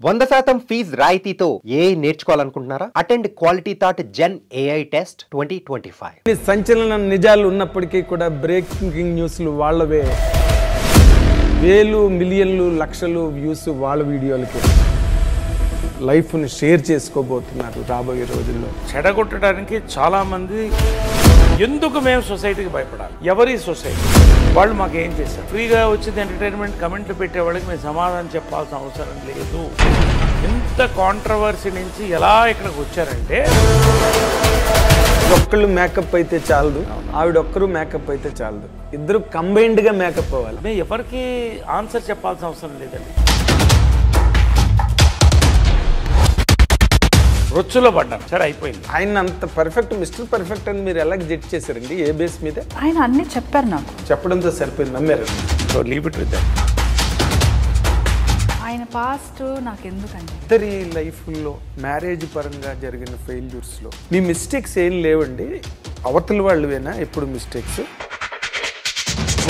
100% fees రాయితీతో AI నేర్చుకోవాలనుకుంటున్నారా? Attend quality thought gen AI test 2025. సంచలన నిజాలు ఉన్నప్పటికీ కూడా బ్రేకింగ్ న్యూస్లు వాళ్ళవే. వేలు మిలియన్లు లక్షలు వ్యూస్ వాళ్ళ వీడియోలకి లైఫ్ని షేర్ చేసుకోబోతున్నారు రాబోయే రోజుల్లో. చెడగొట్టడానికి చాలామంది ఎందుకు మేము సొసైటీకి భయపడాలి? ఎవరి సొసైటీ వాళ్ళు మాకు ఏం చేశారు? ఫ్రీగా వచ్చింది ఎంటర్టైన్మెంట్ కమెంట్లు పెట్టే వాళ్ళకి మేము సమాధానం చెప్పాల్సిన అవసరం లేదు. ఇంత కాంట్రవర్సీ నుంచి ఎలా ఇక్కడికి వచ్చారంటే ఒక్కళ్ళు మేకప్ అయితే చాలదు, ఆవిడొక్కరు మేకప్ అయితే చాలదు, ఇద్దరు కంబైన్డ్గా మేకప్ అవ్వాలి. మేము ఎవరికి ఆన్సర్ చెప్పాల్సిన అవసరం లేదండి. రొచ్చులో పడ్డాం, సరే అయిపోయింది. ఆయన అంత పర్ఫెక్ట్, మిస్టర్ పర్ఫెక్ట్ అని మీరు ఎలా జడ్జ్ చేశారండి? ఏ బేస్ మీద? ఆయన అన్ని చెప్పారు, నాకు చెప్పడంతో సరిపోయింది, నమ్మారు. So leave it with that. ఆయన పాస్ట్ నాకు ఎందుకండి? ఇద్దరి లైఫ్లో మ్యారేజ్ పరంగా జరిగిన ఫెయిల్యూర్స్లో మీ మిస్టేక్స్ ఏం లేవండి, అవతల వాళ్ళువేనా ఎప్పుడు మిస్టేక్స్?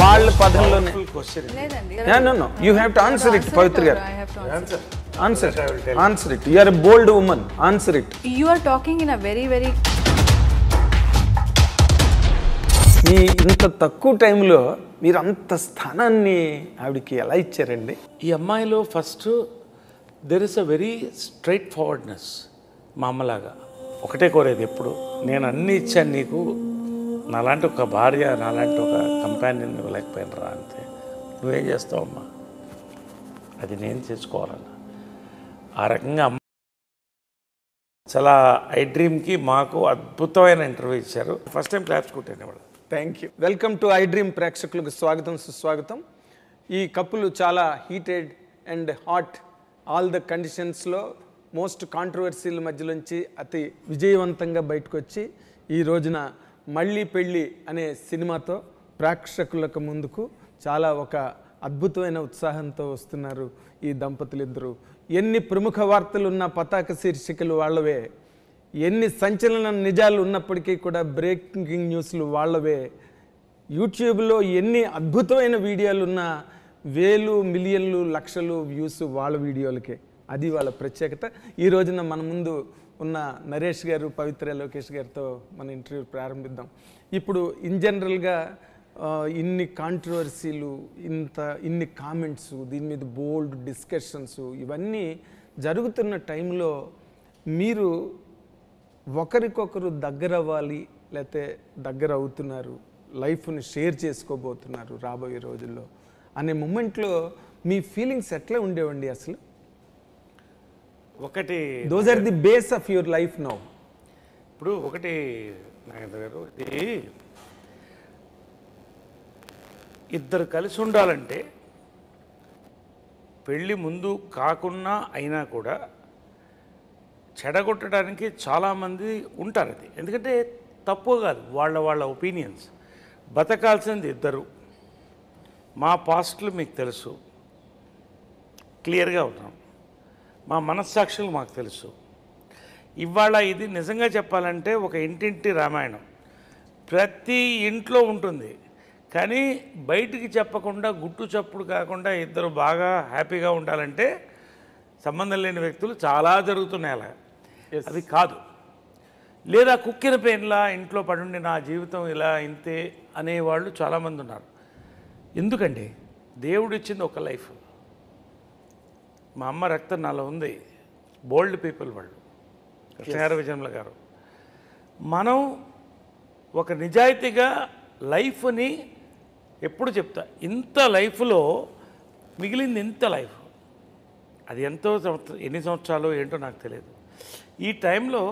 వాళ్ళ పదంలోనే you have to answer it. Pavitra garu answer it. You are a bold woman, answer it. You are talking in a very మీ ఇంత తక్కువ టైంలో మీరు అంత స్థానాన్ని ఆవిడకి ఎలా ఇచ్చారండి? ఈ అమ్మాయిలో first there is a very straight forwardness. మా అమ్మలాగా ఒకటే కోరేది ఎప్పుడు, నేను అన్నీ ఇచ్చాను నీకు, నాలాంటి ఒక భార్య, నాలాంటి ఒక కంపానియన్ ఇవ్వలేకపోయినరా అంతే. నువ్వేం చేస్తావమ్మా, అది నేను చేసుకోవాలన్నా. ఆ రకంగా అమ్మ చాలా ఐ డ్రీమ్కి మాకు అద్భుతమైన ఇంటర్వ్యూ ఇచ్చారు. ఫస్ట్ టైం క్లాప్స్ కొట్టాను వాళ్ళు. Thank you. Welcome to I dream ప్రేక్షకులకు స్వాగతం, సుస్వాగతం. ఈ కప్పులు చాలా heated and hot, all the కండిషన్స్లో మోస్ట్ కాంట్రవర్సీల మధ్యలోంచి అతి విజయవంతంగా బయటకు వచ్చి ఈ రోజున మళ్ళీ పెళ్ళి అనే సినిమాతో ప్రేక్షకులకు ముందుకు చాలా ఒక అద్భుతమైన ఉత్సాహంతో వస్తున్నారు ఈ దంపతులిద్దరూ. ఎన్ని ప్రముఖ వార్తలు ఉన్న పతాక శీర్షికలు వాళ్ళవే, ఎన్ని సంచలన నిజాలు ఉన్నప్పటికీ కూడా బ్రేకింగ్ న్యూస్లు వాళ్ళవే, యూట్యూబ్లో ఎన్ని అద్భుతమైన వీడియోలు ఉన్నా వేలు మిలియన్లు లక్షలు వ్యూస్ వాళ్ళ వీడియోలకే. అది వాళ్ళ ప్రత్యేకత. ఈ రోజున మన ముందు ఉన్న నరేష్ గారు, పవిత్ర లోకేష్ గారితో మన ఇంటర్వ్యూ ప్రారంభిద్దాం. ఇప్పుడు ఇన్ జనరల్గా ఇన్ని కాంట్రవర్సీలు, ఇన్ని కామెంట్స్, దీని మీద బోల్డ్ డిస్కషన్స్ ఇవన్నీ జరుగుతున్న టైంలో మీరు ఒకరికొకరు దగ్గర అవ్వాలి, లేకపోతే దగ్గర అవుతున్నారు, లైఫ్ని షేర్ చేసుకోబోతున్నారు రాబోయే రోజుల్లో అనే మూమెంట్లో మీ ఫీలింగ్స్ ఎట్లా ఉండేవండి అసలు? ఒకటి, those are the base of your life now. ఇప్పుడు ఒకటి నాగేంద్ర గారు, ఇది ఇద్దరు కలిసి ఉండాలంటే పెళ్ళి ముందు కాకున్నా అయినా కూడా చెడగొట్టడానికి చాలామంది ఉంటారు. అది ఎందుకంటే తప్పు కాదు, వాళ్ళ ఒపీనియన్స్. బతకాల్సింది ఇద్దరు. మా పాస్ట్లు మీకు తెలుసు, క్లియర్గా ఉన్నాం. మా మనస్సాక్షులు మాకు తెలుసు. ఇవాళ ఇది నిజంగా చెప్పాలంటే ఒక ఇంటింటి రామాయణం. ప్రతి ఇంట్లో ఉంటుంది, కానీ బయటికి చెప్పకుండా, గుట్టు చప్పుడు కాకుండా ఇద్దరు బాగా హ్యాపీగా ఉండాలంటే సంబంధం లేని వ్యక్తులు చాలా జరుగుతున్నాయి. అలా అది కాదు. లేదా కుక్కిన పెయిన్లా ఇంట్లో పడుండి నా జీవితం ఇలా ఇంతే అనేవాళ్ళు చాలామంది ఉన్నారు. ఎందుకండి, దేవుడు ఇచ్చింది ఒక లైఫ్. మా అమ్మ రక్తం నాలో ఉంది. బోల్డ్ పీపుల్ వాళ్ళు, కృష్ణగారు, విజయమ్ల గారు. మనం ఒక నిజాయితీగా లైఫ్ని ఎప్పుడు చెప్తా, ఇంత లైఫ్లో మిగిలింది ఇంత లైఫ్. అది ఎంతో ఎన్ని సంవత్సరాలు ఏంటో నాకు తెలియదు. ఈ టైంలో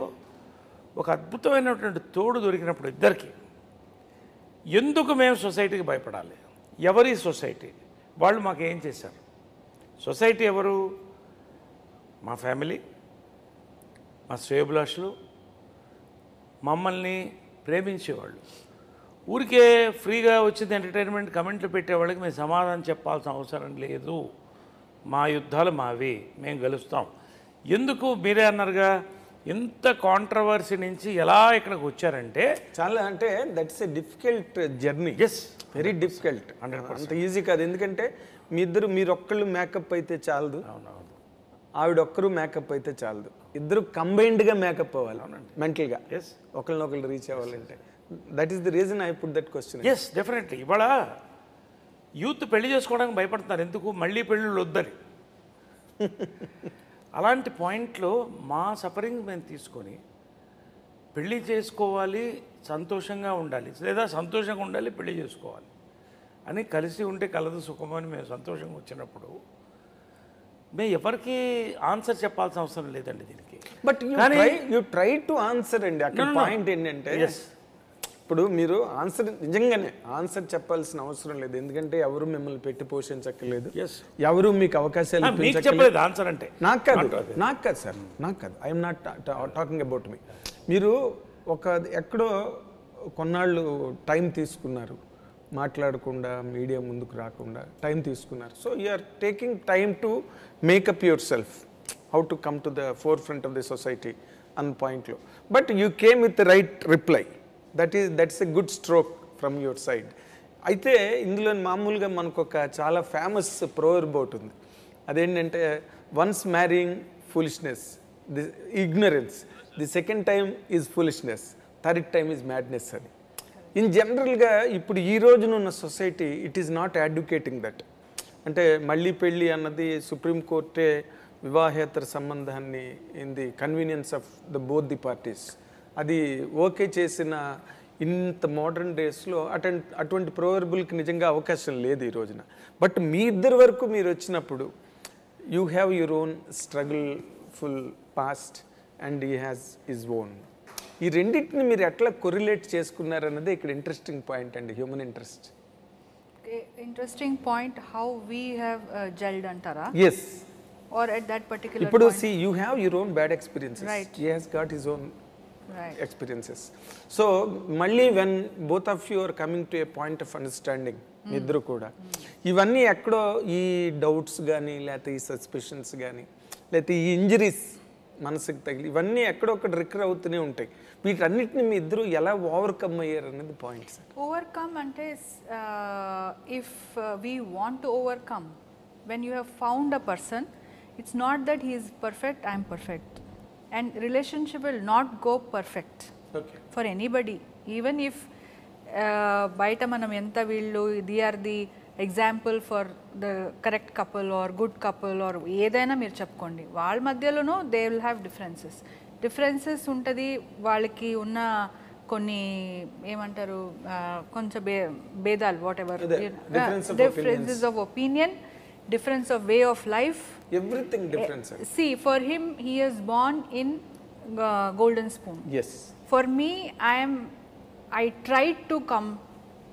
ఒక అద్భుతమైనటువంటి తోడు దొరికినప్పుడు ఇద్దరికి ఎందుకు మేము సొసైటీకి భయపడాలి? ఎవరి సొసైటీ వాళ్ళు మాకు ఏం చేశారు? సొసైటీ ఎవరు? మా ఫ్యామిలీ, మా శ్రేయోభిలాషులు, మమ్మల్ని ప్రేమించేవాళ్ళు. ఊరికే ఫ్రీగా వచ్చింది ఎంటర్టైన్మెంట్ కమెంట్లు పెట్టేవాళ్ళకి మేము సమాధానం చెప్పాల్సిన అవసరం లేదు. మా యుద్ధాలు మావి, మేము గెలుస్తాం. ఎందుకు మీరే అన్నారుగా, ఇంత కాంట్రవర్సీ నుంచి ఎలా ఇక్కడికి వచ్చారంటే చాలా, అంటే that's a difficult journey. Yes, very difficult. అంత ఈజీ కాదు. ఎందుకంటే మీరు ఒక్కళ్ళు మేకప్ అయితే చాలదు, ఆవిడ ఒక్కరు మేకప్ అయితే చాలదు, ఇద్దరు కంబైన్డ్గా మేకప్ అవ్వాలి మెంటల్గా, ఒకరినొకరు రీచ్ అవ్వాలంటే. That is the reason I put that question. Yes, definitely. ఇవాళ యూత్ పెళ్లి చేసుకోవడానికి భయపడుతున్నారు, ఎందుకు? మళ్ళీ పెళ్ళిళ్ళు వద్దని. అలాంటి పాయింట్లో మా సఫరింగ్ మేము తీసుకొని పెళ్ళి చేసుకోవాలి, సంతోషంగా ఉండాలి, లేదా సంతోషంగా ఉండాలి, పెళ్లి చేసుకోవాలి అని కలిసి ఉంటే కలదు సుఖమని మేము సంతోషంగా వచ్చినప్పుడు మేము ఎవరికి ఆన్సర్ చెప్పాల్సిన అవసరం లేదండి దీనికి. But you try to answer అండి. అక్కడ పాయింట్ ఏంటంటే ఇప్పుడు మీరు ఆన్సర్ నిజంగానే ఆన్సర్ చెప్పాల్సిన అవసరం లేదు, ఎందుకంటే ఎవరు మిమ్మల్ని పెట్టి పోషించక్కర్లేదు, ఎవరు మీకు అవకాశాలు చెప్పలేదు. ఆన్సర్ అంటే నాకు కాదు సార్, నాకు కాదు. I'm not talking about me. మీరు ఎక్కడో కొన్నాళ్ళు టైం తీసుకున్నారు, మాట్లాడకుండా మీడియా ముందుకు రాకుండా టైం తీసుకున్నారు. So you are taking time to make up yourself, how to come to the forefront of the society అన్న పాయింట్లో. But you came with the right reply. That's a good stroke from your side. అయితే ఇందులో మామూలుగా మనకు ఒక చాలా famous proverb ఒకటి ఉంది. అదేంటంటే once marrying foolishness, the ignorance, the second time is foolishness, third time is madness అని. ఇన్ జనరల్గా ఇప్పుడు ఈ రోజునున్న society it is not advocating that. అంటే మళ్ళీ పెళ్ళి అన్నది సుప్రీంకోర్టే వివాహేతర సంబంధాన్ని in the convenience of the both the parties అది ఓకే చేసిన ఇంత మోడర్న్ డేస్లో అటువంటి ప్రోవర్బుల్కి నిజంగా అవకాశం లేదు ఈ రోజున. బట్ మీ ఇద్దరి వరకు మీరు వచ్చినప్పుడు you have your own struggle full past and he has his own. ఈ రెండింటిని మీరు ఎట్లా కొరిలేట్ చేసుకున్నారన్నది ఇక్కడ ఇంట్రెస్టింగ్ పాయింట్ అండి, human interest. Interesting point how we have gelled అంటారా? Yes. Or at that particular ఇప్పుడు point. see you have your own bad experiences. Right. He has got his own Right. experiences. So మళ్ళీ when both of you are coming to a point of understanding, ఇద్దరు కూడా ఇవన్నీ ఎక్కడో ఈ doubts కానీ లేకపోతే ఈ సస్పెషన్స్ కానీ లేకపోతే ఈ ఇంజరీస్ మనసుకు తగిలి ఇవన్నీ ఎక్కడొక్కటి రికర్ అవుతూనే ఉంటాయి. వీటన్నిటిని మీ ఇద్దరు ఎలా ఓవర్కమ్ అయ్యారు అనేది పాయింట్ సార్. Overcome అంటే if we want to overcome, when you have found a person, it's not that he is perfect, I am perfect, and relationship will not go perfect for anybody. Even if baita manam enta villu they are the example for the correct couple or good couple or ఏదైనా మీరు చెప్పుకోండి, వాళ్ళ మధ్యలోనూ they will have differences ఉంటుంది. వాళ్ళకి ఉన్న కొన్ని ఏమంటారు కొంచెం భేదాలు, what ever, differences of opinion, difference of way of life, everything different sir. See, for him he is born in golden spoon. Yes. For me, I tried to come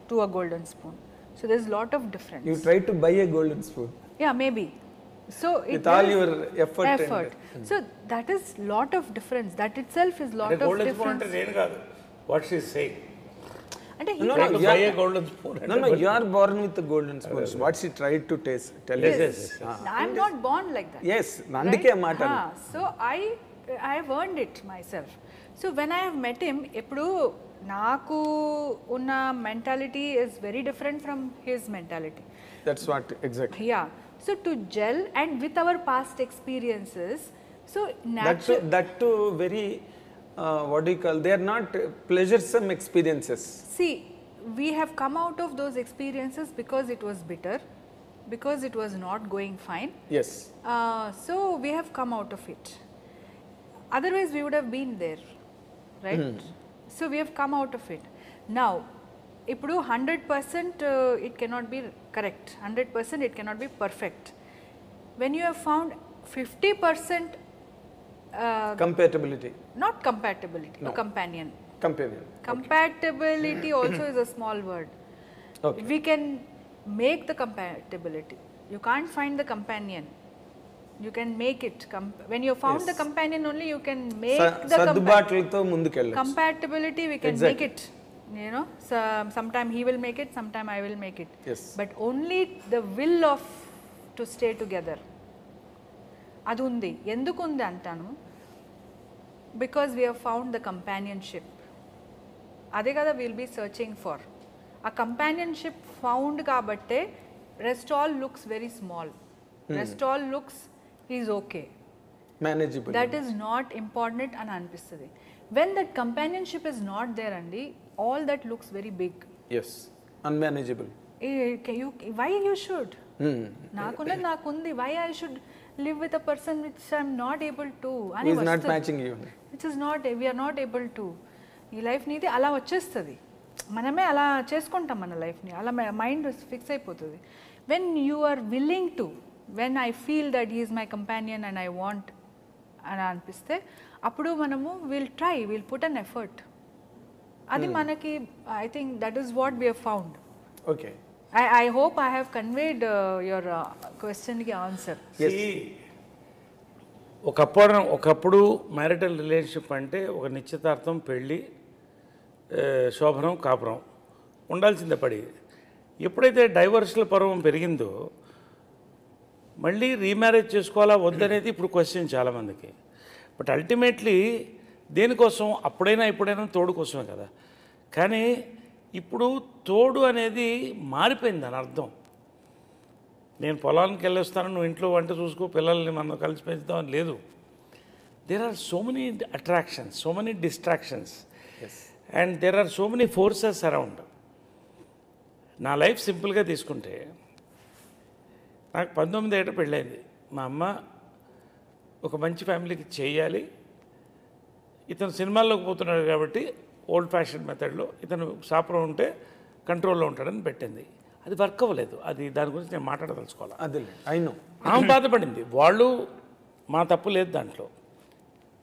to a golden spoon, so there's a lot of difference. You tried to buy a golden spoon. Yeah, maybe. So with all your effort. So that is lot of difference. That itself is lot of golden difference. spoon అంటే నేను కాదు, what she is saying. అంటే he No, buy a golden spoon. No, you are born with a golden spoon. What she tried to tell you. Yes. I'm not born like that. Yes, అందుకే మాట. So I have earned it myself. So when I have met him, ఎప్పుడు నాకు ఉన్న mentality is very different from his mentality. That's what exactly. Yeah. So to gel and with our past experiences, so naturally that too very what do you call, they are not pleasuresome experiences. See, we have come out of those experiences because it was bitter, because it was not going fine. Yes. So we have come out of it. Otherwise we would have been there, right? So we have come out of it. Now, ఇప్పుడు 100% it cannot be correct, 100% it cannot be perfect. When you have found 50% compatibility, not compatibility, no. A companion. Compatibility also is a small word. Okay. We can make the compatibility. You can't find the companion. You can make it. When you found the companion only, you can make the సర్దుబాట్లతో ముందుకెళ్ళొచ్చు. Compatibility, we can make it. You know, so sometime he will make it, sometime I will make it. Yes. But only the will of to stay together. అది ఉంది. ఎందుకు ఉంది అంటాను, because we have found the companionship. అదే కదా will be searching for. ఆ companionship found కాబట్టే rest all looks very small, rest all looks is okay. Manageable. That is not important అని అనిపిస్తుంది. When that companionship is not there అండి, all that looks very big. Yes, unmanageable. Why you should, నాకున్నది నాకుంది, why I should live with a person which I'm not able to అని is not matching you, which is not, we are not able to. ఈ life నీది అలా వచ్చేస్తుంది, మనమే అలా చేసుకుంటాం మన లైఫ్ని, అలా మైండ్ ఫిక్స్ అయిపోతుంది. When you are willing to, when I feel that he is my companion and I want అని అనిపిస్తే అప్పుడు మనము విల్ పుట్ అన్ ఎఫర్ట్. అది మనకి I think that is what we have found. Okay, I hope I have conveyed your question ki answer. Yes. ఒకప్పుడు marital relationship అంటే ఒక నిశ్చితార్థం, పెళ్ళి, శోభనం, కాపురం ఉండాల్సిందే పడి. ఎప్పుడైతే డైవర్స్ల పర్వం పెరిగిందో మళ్ళీ రీమ్యారేజ్ చేసుకోవాలా వద్దనేది ఇప్పుడు క్వశ్చన్ చాలామందికి. బట్ అల్టిమేట్లీ దేనికోసం, అప్పుడైనా ఇప్పుడైనా తోడు కోసమే కదా. కానీ ఇప్పుడు తోడు అనేది మారిపోయింది అని అర్థం. నేను పొలానికి వెళ్ళొస్తాను, నువ్వు ఇంట్లో వంట చూసుకో, పిల్లల్ని మనం కలిసి పెంచుతాం అని లేదు. There are so many attractions, so many distractions, and there are so many forces around. నా లైఫ్ సింపుల్గా తీసుకుంటే నాకు 19 ఏట పెళ్ళైంది. మా అమ్మ ఒక మంచి ఫ్యామిలీకి చేయాలి, ఇతను సినిమాల్లోకి పోతున్నాడు కాబట్టి ఓల్డ్ ఫ్యాషన్ మెథడ్లో ఇతను సాపరం ఉంటే కంట్రోల్లో ఉంటాడని పెట్టింది. అది వర్క్ అవ్వలేదు. అది దాని గురించి నేను మాట్లాడదలుచుకోవాలి. అదే అయినో ఆమె బాధపడింది. వాళ్ళు, మా తప్పు లేదు దాంట్లో.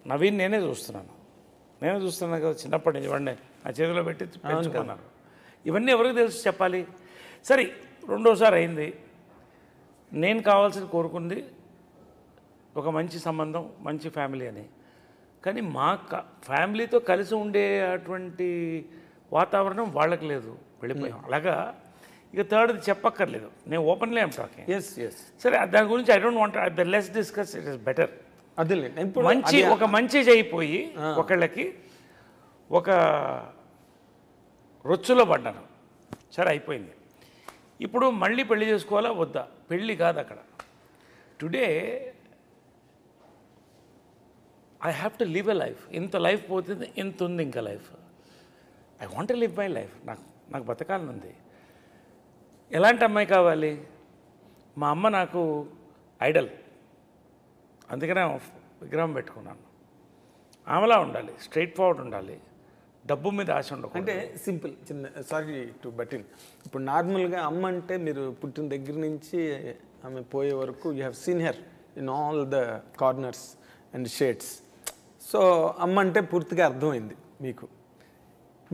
నవీన్ నేనే చూస్తున్నాను కదా చిన్నప్పటి నుంచి, వాడిని నా చేతిలో పెట్టి పెంచుకున్నాను. ఇవన్నీ ఎవరికి తెలుసు చెప్పాలి? సరే, రెండోసారి అయింది. నేను కోరుకుంది ఒక మంచి సంబంధం, మంచి ఫ్యామిలీ అని. కానీ మా ఫ్యామిలీతో కలిసి ఉండే అటువంటి వాతావరణం వాళ్ళకి లేదు, వెళ్ళిపోయాం. అలాగా ఇక థర్డ్ది చెప్పక్కర్లేదు, నేను openly I'm talking. Yes yes. సరే, దాని గురించి I don't want the less discuss, it is better. అదే ఒక మంచి చేయిపోయి ఒకళ్ళకి ఒక రొచ్చులో పడ్డాను. సరే, అయిపోయింది. ఇప్పుడు మళ్ళీ పెళ్లి చేసుకోవాలా వద్దా? పెళ్ళి కాదు అక్కడ. Today I have to live a life. ఇంత లైఫ్ పోతుంది, ఇంత ఉంది ఇంకా life. I want live my life. నాకు బతకాలని ఉంది. ఎలాంటి అమ్మాయి కావాలి? మా అమ్మ నాకు ఐడల్, అందుకనే విగ్రహం పెట్టుకున్నాను. ఆమెలా ఉండాలి, స్ట్రైట్ ఫార్వర్డ్ ఉండాలి, డబ్బు మీద ఆశ ఉండకూడదు. అంటే సింపుల్, చిన్న సారీ టు బటిన్. ఇప్పుడు నార్మల్గా అమ్మ అంటే మీరు పుట్టిన దగ్గర నుంచి ఆమె పోయే వరకు you have seen her in all the corners and shades. So అమ్మ అంటే పూర్తిగా అర్థమైంది మీకు.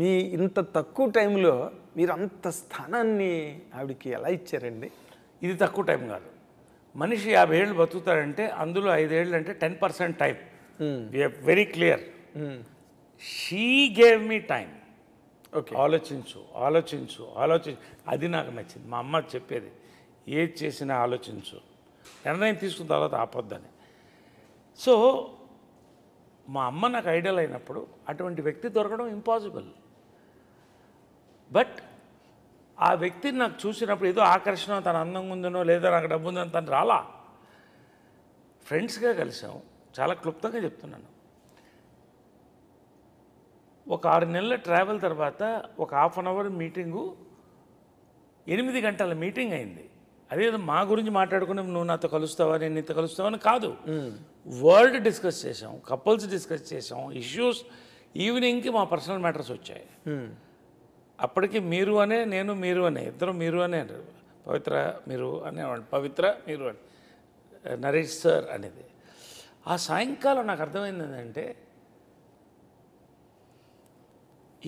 మీ ఇంత తక్కువ టైంలో మీరు అంత స్థానాన్ని ఆవిడకి ఎలా ఇచ్చారండి? ఇది తక్కువ టైం కాదు. మనిషి 50 ఏళ్ళు బతుకుతాడంటే అందులో 5 ఏళ్ళు అంటే 10% time. We are very clear. She gave me time. Okay, ఆలోచించు. అది నాకు నచ్చింది. మా అమ్మ చెప్పేది, ఏది చేసినా ఆలోచించు, నిర్ణయం తీసుకున్న తర్వాత ఆపొద్దని. సో మా అమ్మ నాకు ఐడియల్ అయినప్పుడు అటువంటి వ్యక్తి దొరకడం ఇంపాసిబుల్. బట్ ఆ వ్యక్తిని నాకు చూసినప్పుడు ఏదో ఆకర్షణ, తన అందంగా ఉందనో లేదా నాకు డబ్బు ఉందని తను రాలా. ఫ్రెండ్స్గా కలిసాం. చాలా క్లుప్తంగా చెప్తున్నాను. ఒక 6 నెలల ట్రావెల్ తర్వాత ఒక ½ అన్ అవర్ మీటింగు, 8 గంటల మీటింగ్ అయింది. అదేదో మా గురించి మాట్లాడుకుని నువ్వు నాతో కలుస్తావా, నేను నీతో కలుస్తావని కాదు. వరల్డ్ డిస్కస్ చేసాం, కపుల్స్ డిస్కస్ చేసాం, ఇష్యూస్. ఈవినింగ్కి మా పర్సనల్ మ్యాటర్స్ వచ్చాయి. అప్పటికి మీరు అనే, నేను మీరు అనే, ఇద్దరు మీరు అనే, పవిత్ర మీరు అనేవాడు, పవిత్ర మీరు అని, నరేష్ సార్ అనేది. ఆ సాయంకాలం నాకు అర్థమైంది ఏంటంటే,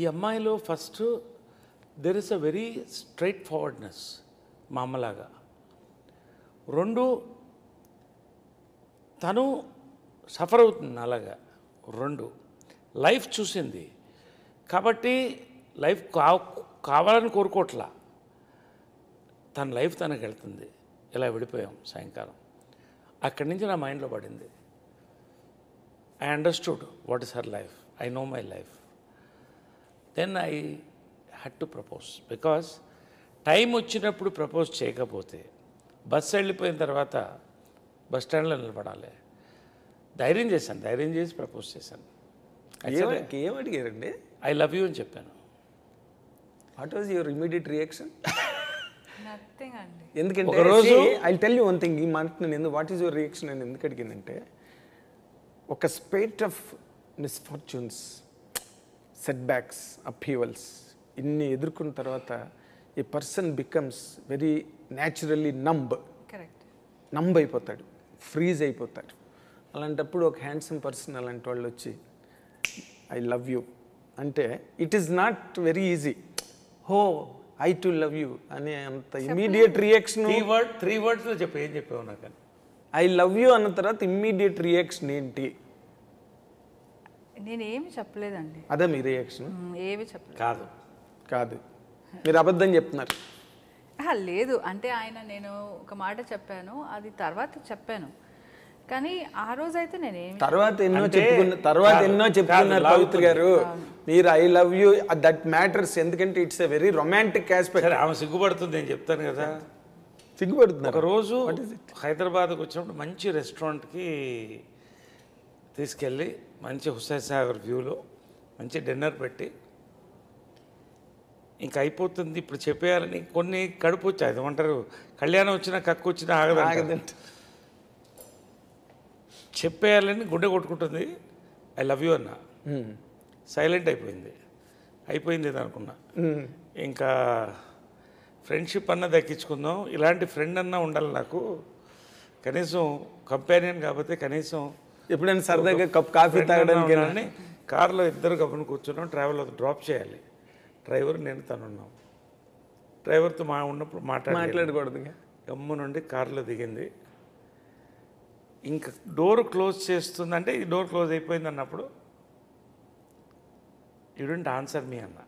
ఈ అమ్మాయిలో first there is a very straight forwardness, మా అమ్మలాగా. 2, తను సఫర్ అవుతుంది అలాగా. 2, లైఫ్ చూసింది కాబట్టి లైఫ్ కావాలని కోరుకోవట్లా, తన లైఫ్ తనకు వెళ్తుంది. ఇలా విడిపోయాం సాయంకాలం. అక్కడి నుంచి నా మైండ్లో పడింది, I understood what is her life, I know my life. Then I had to propose. Because time వచ్చినప్పుడు ప్రపోజ్ చేయకపోతే, బస్సు వెళ్ళిపోయిన తర్వాత బస్ స్టాండ్లో నిలబడాలి, ధైర్యం చేసి ప్రపోజ్ చేశాను. ఏం అడిగారండి? ఐ లవ్ యూ అని చెప్పాను. What was your immediate reaction? Nothing అండి. ఎందుకంటే ఒక రోజు I tell you one thing, ఈ మాట నేను వాట్ ఈస్ యువర్ రియాక్షన్ అని ఎందుకు అడిగానంటే, ఒక spate of misfortunes, setbacks, upheavals ఇన్ని ఎదుర్కొన్న తర్వాత a person becomes very naturally correct. Numb అయిపోతాడు, ఫ్రీజ్ అయిపోతాడు. అలాంటప్పుడు ఒక హ్యాండ్సమ్ పర్సన్ అలాంటి వాళ్ళు వచ్చి ఐ లవ్ యూ అంటే it is not very easy. How I to love you అనే అంత ఇమీడియట్ రియాక్షన్. 3 wordsలో చెప్పు. ఏం చెప్పావు నాకు? ఐ లవ్ యూ అన్న తర్వాత ఇమ్మీడియట్ రియాక్షన్ ఏంటి? నేనేమి చెప్పలేదండి. అదే మీ రియాక్షన్? ఏమి చెప్పలేదు. కాదు, మీరు అబద్ధం చెప్తున్నారు. లేదు, అంటే నేను ఒక మాట చెప్పాను, అది తర్వాత చెప్పాను, కానీ ఆ రోజైతే నేనేమి తర్వాత ఎన్నో చెప్పుకున్నారు పవిత్ర గారు. మీరు I love you that matters, ఎందుకంటే it's a very romantic aspect. సరే, ఆమె సిగ్గుపడుతుంది, నేను చెప్తాను కదా. సిగ్గుపడుతున్నారు. ఒక రోజు హైదరాబాద్కి వచ్చినప్పుడు మంచి రెస్టారెంట్కి తీసుకెళ్ళి మంచి హుస్సేన్ సాగర్ వ్యూలో మంచి డిన్నర్ పెట్టి, ఇంకా అయిపోతుంది ఇప్పుడు చెప్పేయాలని కొన్ని కడుపు వచ్చాయి. ఏమంటారు, కళ్యాణం వచ్చినా కక్కు వచ్చినా ఆగదంట. చెప్పేయాలని గుండె కొట్టుకుంటుంది. ఐ లవ్ యూ అన్న. సైలెంట్ అయిపోయింది అనుకున్నా. ఇంకా ఫ్రెండ్షిప్ అన్న దక్కించుకుందాం, ఇలాంటి ఫ్రెండ్ అన్నా ఉండాలి నాకు, కనీసం కంపానియన్ కాకపోతే కనీసం ఎప్పుడైనా సరదాగా కప్ కాఫీ తాగడానికి. కార్లో ఇద్దరు కప్పును కూర్చున్నాం, ట్రావెల్ డ్రాప్ చేయాలి. డ్రైవర్ నేను తనున్నాం. డ్రైవర్తో ఉన్నప్పుడు మాట్లాడకూడదు. గమ్ము నుండి కారులో దిగింది. ఇంకా డోర్ క్లోజ్ చేస్తుందంటే ఈ డోర్ క్లోజ్ అయిపోయింది అన్నప్పుడు యూ డోంట్ ఆన్సర్ మీ అన్న.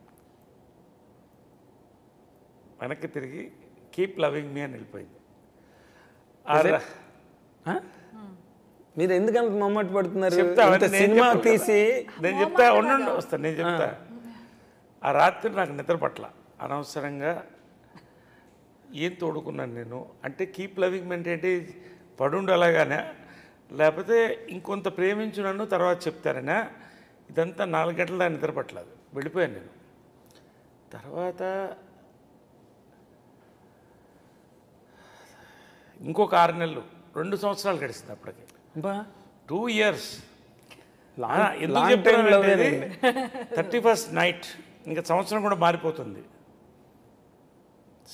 వెనక్కి తిరిగి కీప్ లవింగ్ మీ అని వెళ్ళిపోయింది. మీరు ఎందుకంత మొమ్మట పడుతున్నారు? సినిమా తీసి నేను చెప్తా, వస్తాను, నేను చెప్తా. ఆ రాత్రి నాకు నిద్ర పట్ల, అనవసరంగా ఏం తోడుకున్నాను నేను అంటే, కీప్ లవింగ్ మీ అంటే పడుండు అలాగానే, లేకపోతే ఇంకొంత ప్రేమించు నన్ను తర్వాత చెప్తారనా? ఇదంతా 4 గంటల దాన్ని నిద్ర పట్టలేదు, వెళ్ళిపోయాను నేను. తర్వాత ఇంకొక 6 నెలలు, 2 సంవత్సరాలు గడిచింది అప్పటికి. 2 years. ఎందుకు చెప్తాను, 31st నైట్, ఇంకా సంవత్సరం కూడా మారిపోతుంది.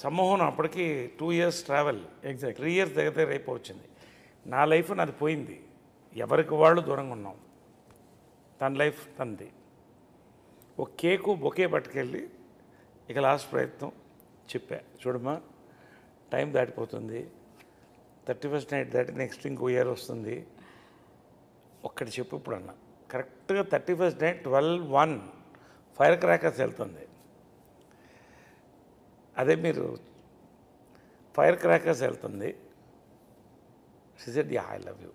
సమ్మోహనం అప్పటికి 2 years ట్రావెల్, 3 years దగ్గర అయిపోవచ్చింది. నా లైఫ్ నాది పోయింది, ఎవరికి వాళ్ళు దూరంగా ఉన్నాం. తన లైఫ్ తనది. ఒక కేకు బొకే పట్టుకెళ్ళి ఇక లాస్ట్ ప్రయత్నం చెప్పా, చూడమ్మా టైం దాటిపోతుంది, 31st నైట్ దాటి నెక్స్ట్ ఇంకో ఇయర్ వస్తుంది, ఒక్కటి చెప్పు ఇప్పుడు అన్న. కరెక్ట్గా 31st నైట్ 12:01 ఫైర్ క్రాకర్స్ వెళ్తుంది. అదే మీరు ఫైర్ క్రాకర్స్ వెళ్తుంది. She said yeah I love you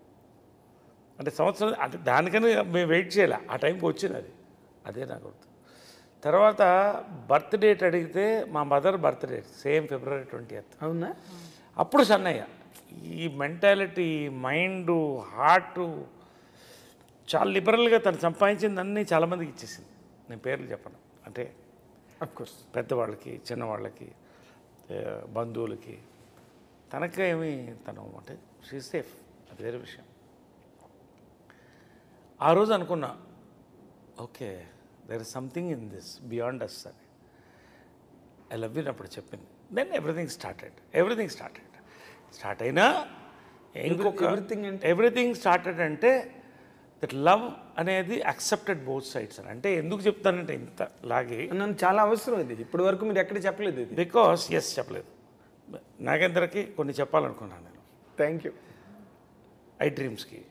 అంటే సంవత్సరం, అంటే దానికని మేము వెయిట్ చేయాలి, ఆ టైంకి వచ్చింది అది. అదే నాకు గుర్తు. తర్వాత బర్త్ డేట్ అడిగితే మా mother birth date same February 20th. అవునా? అప్పుడు సన్నయ్య. ఈ మెంటాలిటీ, మైండు, హార్టు చాలా లిబరల్గా తను సంపాదించింది అన్నీ చాలామందికి ఇచ్చేసింది. నేను పేర్లు చెప్పను, అంటే అఫ్కోర్స్ పెద్దవాళ్ళకి, చిన్నవాళ్ళకి, బంధువులకి. తనకే ఏమి తను అంటే షీ సేఫ్, అది వేరే విషయం. ఆ రోజు అనుకున్నా, okay there is something in this beyond us అని. ఐ లవ్ యూ అప్పుడు చెప్పింది. దెన్ ఎవ్రీథింగ్ స్టార్ట్ అయినా ఇంకొక ఎవ్రీథింగ్ స్టార్టెడ్ అంటే దట్ లవ్ అనేది అక్సెప్టెడ్ బోత్ సైడ్స్ అని. అంటే ఎందుకు చెప్తానంటే ఇంత లాగే నన్ను చాలా అవసరం ఇది. ఇప్పటి వరకు మీరు ఎక్కడ చెప్పలేదు ఇది. బికాస్ చెప్పలేదు. నాగేంద్రకి కొన్ని చెప్పాలనుకున్నాను నేను. Thank you. ఐ డ్రీమ్స్కి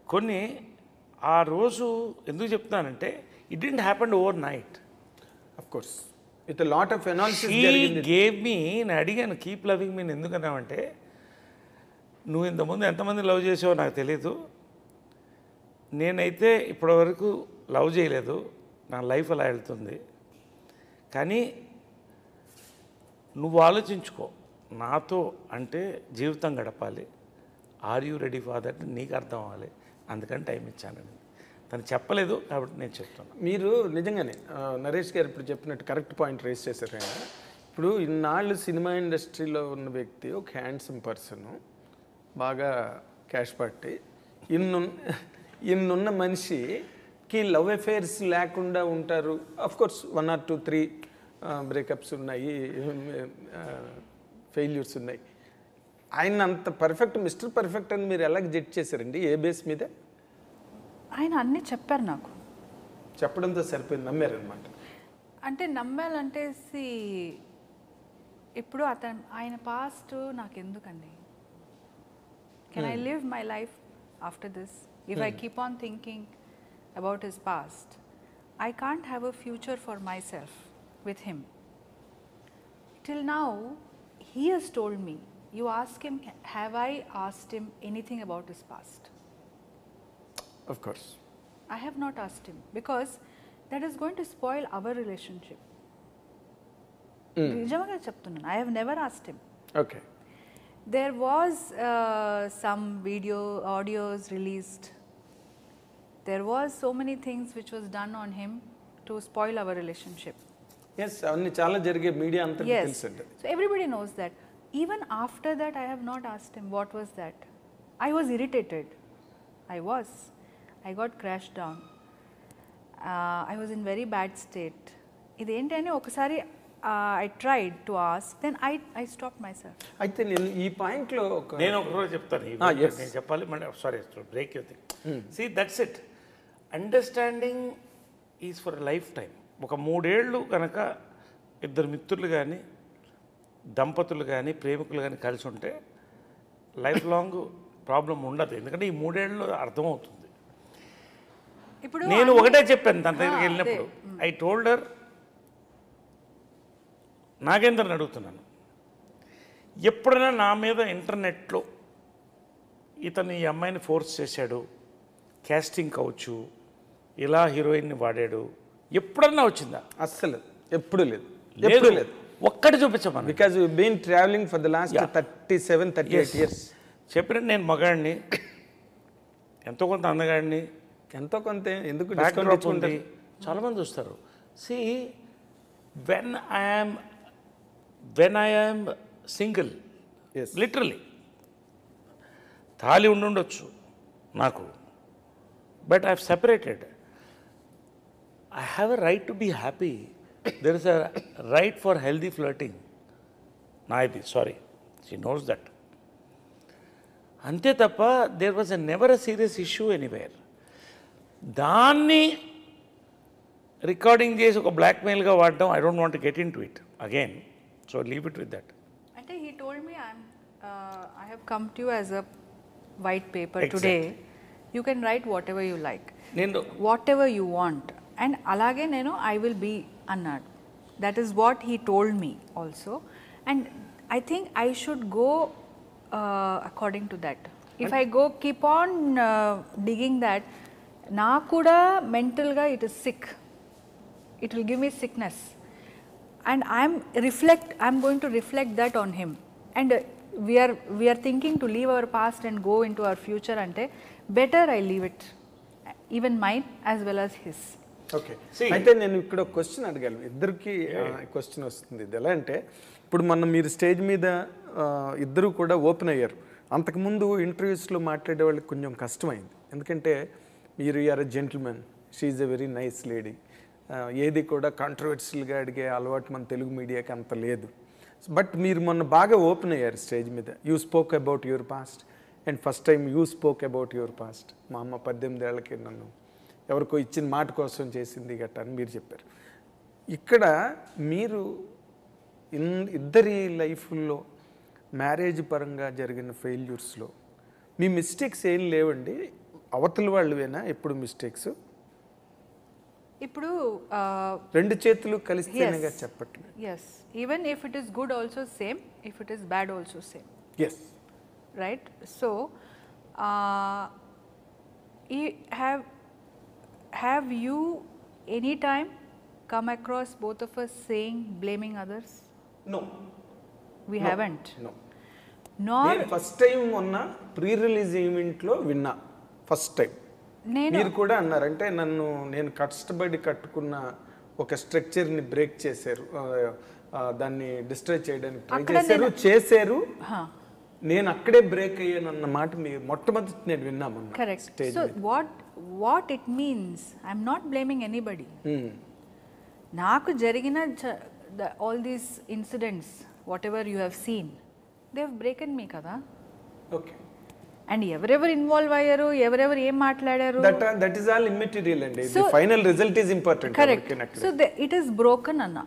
కొన్ని ఆ రోజు ఎందుకు చెప్తానంటే it didn't happen over night. Of course with lot of analysis gave me. నేను అడిగాను కీప్ లవింగ్ మీ ఎందుకన్నామంటే, నువ్వు ఇంతకుముందు ఎంతమంది లవ్ చేసావో నాకు తెలీదు, నేనైతే ఇప్పటివరకు లవ్ చేయలేదు, నా లైఫ్ అలా వెళ్తుంది, కానీ నువ్వు ఆలోచించుకో, నాతో అంటే జీవితం గడపాలి, are you ready for that నీకు అర్థం అవ్వాలి, అందుకని టైం ఇచ్చానని. తను చెప్పలేదు కాబట్టి నేను చెప్తాను. మీరు నిజంగానే నరేష్ గారు ఇప్పుడు చెప్పినట్టు కరెక్ట్ పాయింట్ రేస్ చేశారు ఆయన. ఇప్పుడు ఇన్నాళ్ళు సినిమా ఇండస్ట్రీలో ఉన్న వ్యక్తి ఒక హ్యాండ్సమ్ పర్సన్, బాగా క్యాష్ పట్టి, ఇన్నున్న మనిషికి లవ్ అఫేర్స్ లేకుండా ఉంటారు. కోర్స్ 1 or 2, 3 బ్రేకప్స్ ఉన్నాయి, ఫెయిల్యూర్స్ ఉన్నాయి. ఆయన అంత పర్ఫెక్ట్, మిస్టర్ పర్ఫెక్ట్ అని మీరు ఎలా జడ్జ్ చేశారండి? ఏ బేస్ మీద? ఆయన అన్నీ చెప్పారు నాకు. చెప్పడంతో సరిపోయింది, నమ్మారనమాట. అంటే నమ్మాలంటే ఇప్పుడు ఆయన పాస్ట్ నాకు ఎందుకండి? Can I live my life after this if I keep on thinking about his past? I can't have a future for my self with him. Till now, he has told me, you ask him, have I asked him anything about his past? Of course. I have not asked him because that is going to spoil our relationship. Nijamaga cheptunnanu, I have never asked him. Okay. There was some audios released. There was so many things which was done on him to spoil our relationship. Yes, అవన్నీ చాలా జరిగే, media అంతా తెలుసండి. So everybody knows that. Even after that, I have not asked him what was that. I was irritated. I got crashed down. I was in very bad state. ఇదేంటని ఒకసారి I tried to ask, then I stopped myself. అయితే నేను ఈ పాయింట్లో నేను ఒక రోజు చెప్తాను. నేను చెప్పాలి, sorry break you thing. See that's it. Understanding is for lifetime. ఒక 3 ఏళ్ళు కనుక ఇద్దరు మిత్రులు కానీ, దంపతులు కానీ, ప్రేమికులు కానీ కలిసి ఉంటే లైఫ్ లాంగ్ ప్రాబ్లం ఉండదు. ఎందుకంటే ఈ 3 ఏళ్ళు అర్థమవుతుంది. ఇప్పుడు నేను ఒకటే చెప్పాను తన దగ్గరికి వెళ్ళినప్పుడు. ఐ టోల్డ్ హర్, నాగేంద్రని అడుగుతున్నాను, ఎప్పుడైనా నా మీద ఇంటర్నెట్లో ఇతను ఈ అమ్మాయిని ఫోర్స్ చేశాడు, క్యాస్టింగ్ కావచ్చు, ఇలా హీరోయిన్ని వాడాడు, ఎప్పుడన్నా వచ్చిందా? అస్సలు ఎప్పుడు లేదు. ఒక్కటి చూపించమని. Because you been travelling for the last 37-38 years. చెప్పినట్టు నేను మగాడిని, ఎంతో కొంత అందగాడిని, ఎంతో కొంత ఎందుకు ఉంది, చాలామంది చూస్తారు. See when I am single, literally తాళి ఉండొచ్చు నాకు, but I have separated. I have a right to be happy. There is a right for healthy flirting. Naidi, sorry. She knows that. Ante tappa, there was never a serious issue anywhere. Danni recording chesi oka blackmail ga vaadam, I don't want to get into it again. So leave it with that. Ante he told me, I have come to you as a white paper today. You can write whatever you like. Whatever you want. And alage nenu I will be annadu. That is what he told me also. And I think I should go according to that. If I go keep on digging that, na kuda mental ga it is sick. It will give me sickness. And I'm going to reflect that on him. And we are thinking to leave our past and go into our future ante better I leave it. Even mine as well as his. Okay. అయితే నేను ఇక్కడ question అడగాలి, ఇద్దరికి question వస్తుంది. ఇది ఎలా అంటే, ఇప్పుడు మీరు స్టేజ్ మీద ఇద్దరు కూడా ఓపెన్ అయ్యారు. అంతకుముందు ఇంటర్వ్యూస్లో మాట్లాడే వాళ్ళకి కొంచెం కష్టమైంది. ఎందుకంటే మీరు are a gentlemen, she is a very nice lady. ఏది కూడా కాంట్రవర్షియల్గా అడిగే అలవాటు మన తెలుగు మీడియాకి అంత లేదు. బట్ మీరు మొన్న బాగా ఓపెన్ అయ్యారు స్టేజ్ మీద. You spoke about your past and first time you spoke about your past. మా అమ్మ 18 ఏళ్ళకి నన్ను ఎవరికో ఇచ్చిన మాట కోసం చేసింది గట్ట అని మీరు చెప్పారు. ఇక్కడ మీరు ఇద్దరి లైఫ్లో మ్యారేజ్ పరంగా జరిగిన ఫెయిల్యూర్స్లో మీ మిస్టేక్స్ ఏం లేవండి? అవతల వాళ్ళవేనా ఎప్పుడు మిస్టేక్స్? ఇప్పుడు 2 చేతులు కలిస్తేనేగా చెప్పట్లేదు. Yes, even if it is good also same, if it is bad also same. Yes. Right? So have you any time come across both of us saying, blaming others? No. We haven't. No. Nor నేను first time మొన్న pre release ఈవెంట్లో విన్నా first time నేను మీరు కూడా అన్నారంటే నేను కష్టపడి కట్టుకున్న ఒక స్ట్రక్చర్ని బ్రేక్ చేశారు, దాన్ని డిస్ట్రాయ్ చేయడానికి ట్రై చేశారు. నేను అక్కడే బ్రేక్ అయ్యానన్న మాట మీరు మొట్టమొదటి నేను విన్నాము. Correct. So what it means I'm not blaming anybody. నాకు జరిగిన all these incidents whatever you have seen they have broken me కదా. ఓకే. అండ్ ఎవరెవరు ఇన్వాల్వ్ అయ్యారు, ఎవరెవరు ఏం మాట్లాడారు, దట్ ఈస్ ఆల్ ఇమ్మెటీరియల్ అండి. The final result is important. Correct. So it is broken అన్న.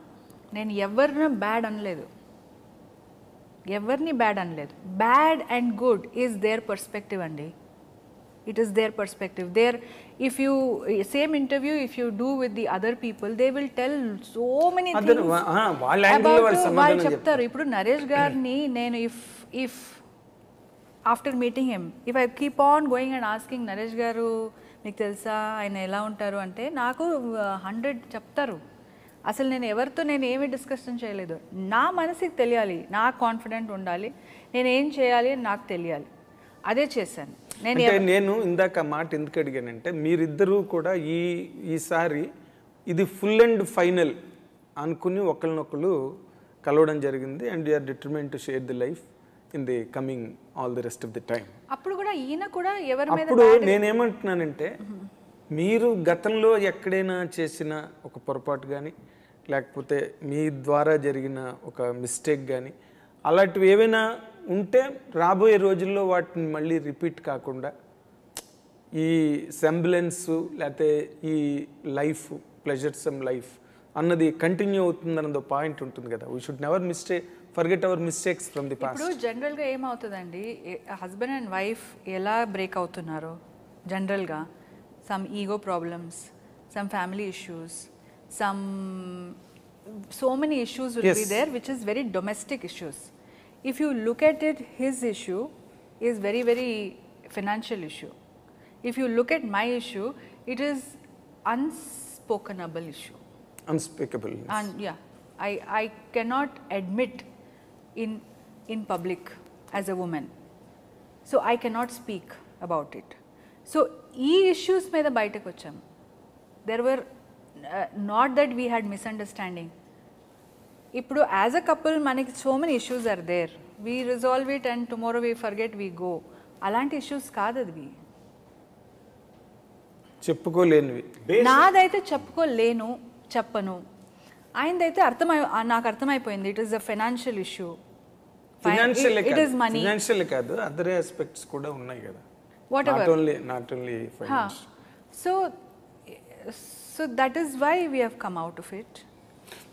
నేను ఎవరిని బ్యాడ్ అనలేదు, ఎవరిని బ్యాడ్ అనలేదు. Bad and good is their perspective అండి. It is their perspective. There, if you same interview, if you do with the other people, they will tell so many things about. వాళ్ళు చెప్తారు. ఇప్పుడు నరేష్ గారిని నేను if after meeting him, if I keep on going and asking Naresh గారు మీకు తెలుసా ఆయన ఎలా ఉంటారు అంటే నాకు 100 చెప్తారు. అసలు నేను ఎవరితో నేను ఏమి డిస్కషన్ చేయలేదు. నా మనసుకి తెలియాలి, నాకు కాన్ఫిడెంట్ ఉండాలి, నేను ఏం చేయాలి అని నాకు తెలియాలి, అదే చేశాను. నేను ఇందాక మాట ఎందుకు అడిగానంటే మీరిద్దరూ కూడా ఈసారి ఇది ఫుల్ అండ్ ఫైనల్ అనుకుని ఒకరినొకరు కలవడం జరిగింది. And you're determined to share the life in the coming all the rest of the time. అప్పుడు కూడా ఈయన కూడా ఎవరి మీద అప్పుడు నేనేమంటున్నానంటే మీరు గతంలో ఎక్కడైనా చేసిన ఒక పొరపాటు కానీ లేకపోతే మీ ద్వారా జరిగిన ఒక మిస్టేక్ కానీ అలాంటివి ఏవైనా ఉంటే రాబోయే రోజుల్లో వాటిని మళ్ళీ రిపీట్ కాకుండా ఈ సెంబ్లెన్స్ లేకపోతే ఈ లైఫ్ ప్లెజర్సమ్ లైఫ్ అన్నది కంటిన్యూ అవుతుందన్నది పాయింట్ ఉంటుంది కదా. We should never forget our mistakes from the past. ఇప్పుడు జనరల్గా ఏమవుతుందండి, హస్బెండ్ అండ్ వైఫ్ ఎలా బ్రేక్ అవుతున్నారో జనరల్గా some ego problems, some family issues, so many issues will be there which is very domestic issues. If you look at it, his issue is very, very financial issue. If you look at my issue, it is unspokenable issue. Unspeakable. And yeah, I cannot admit in public as a woman. So I cannot speak about it. So ee issues meeda bayataku vacham. There were not that we had misunderstanding. ఇప్పుడు as a couple మనకి so many issues are there, we resolve it and tomorrow we forget we go. అలాంటి issues కాదు అది, చెప్పుకోలేనివి. నాదైతే చెప్పుకోలేను, చెప్పను. ఆయనదైతే నాకు అర్థమైపోయింది. It is a financial issue. It is money. Financial కాదు, అదర్ ఆస్పెక్ట్స్ కూడా ఉన్నాయి కదా. Whatever, not only finance. So that is why we have come out of it.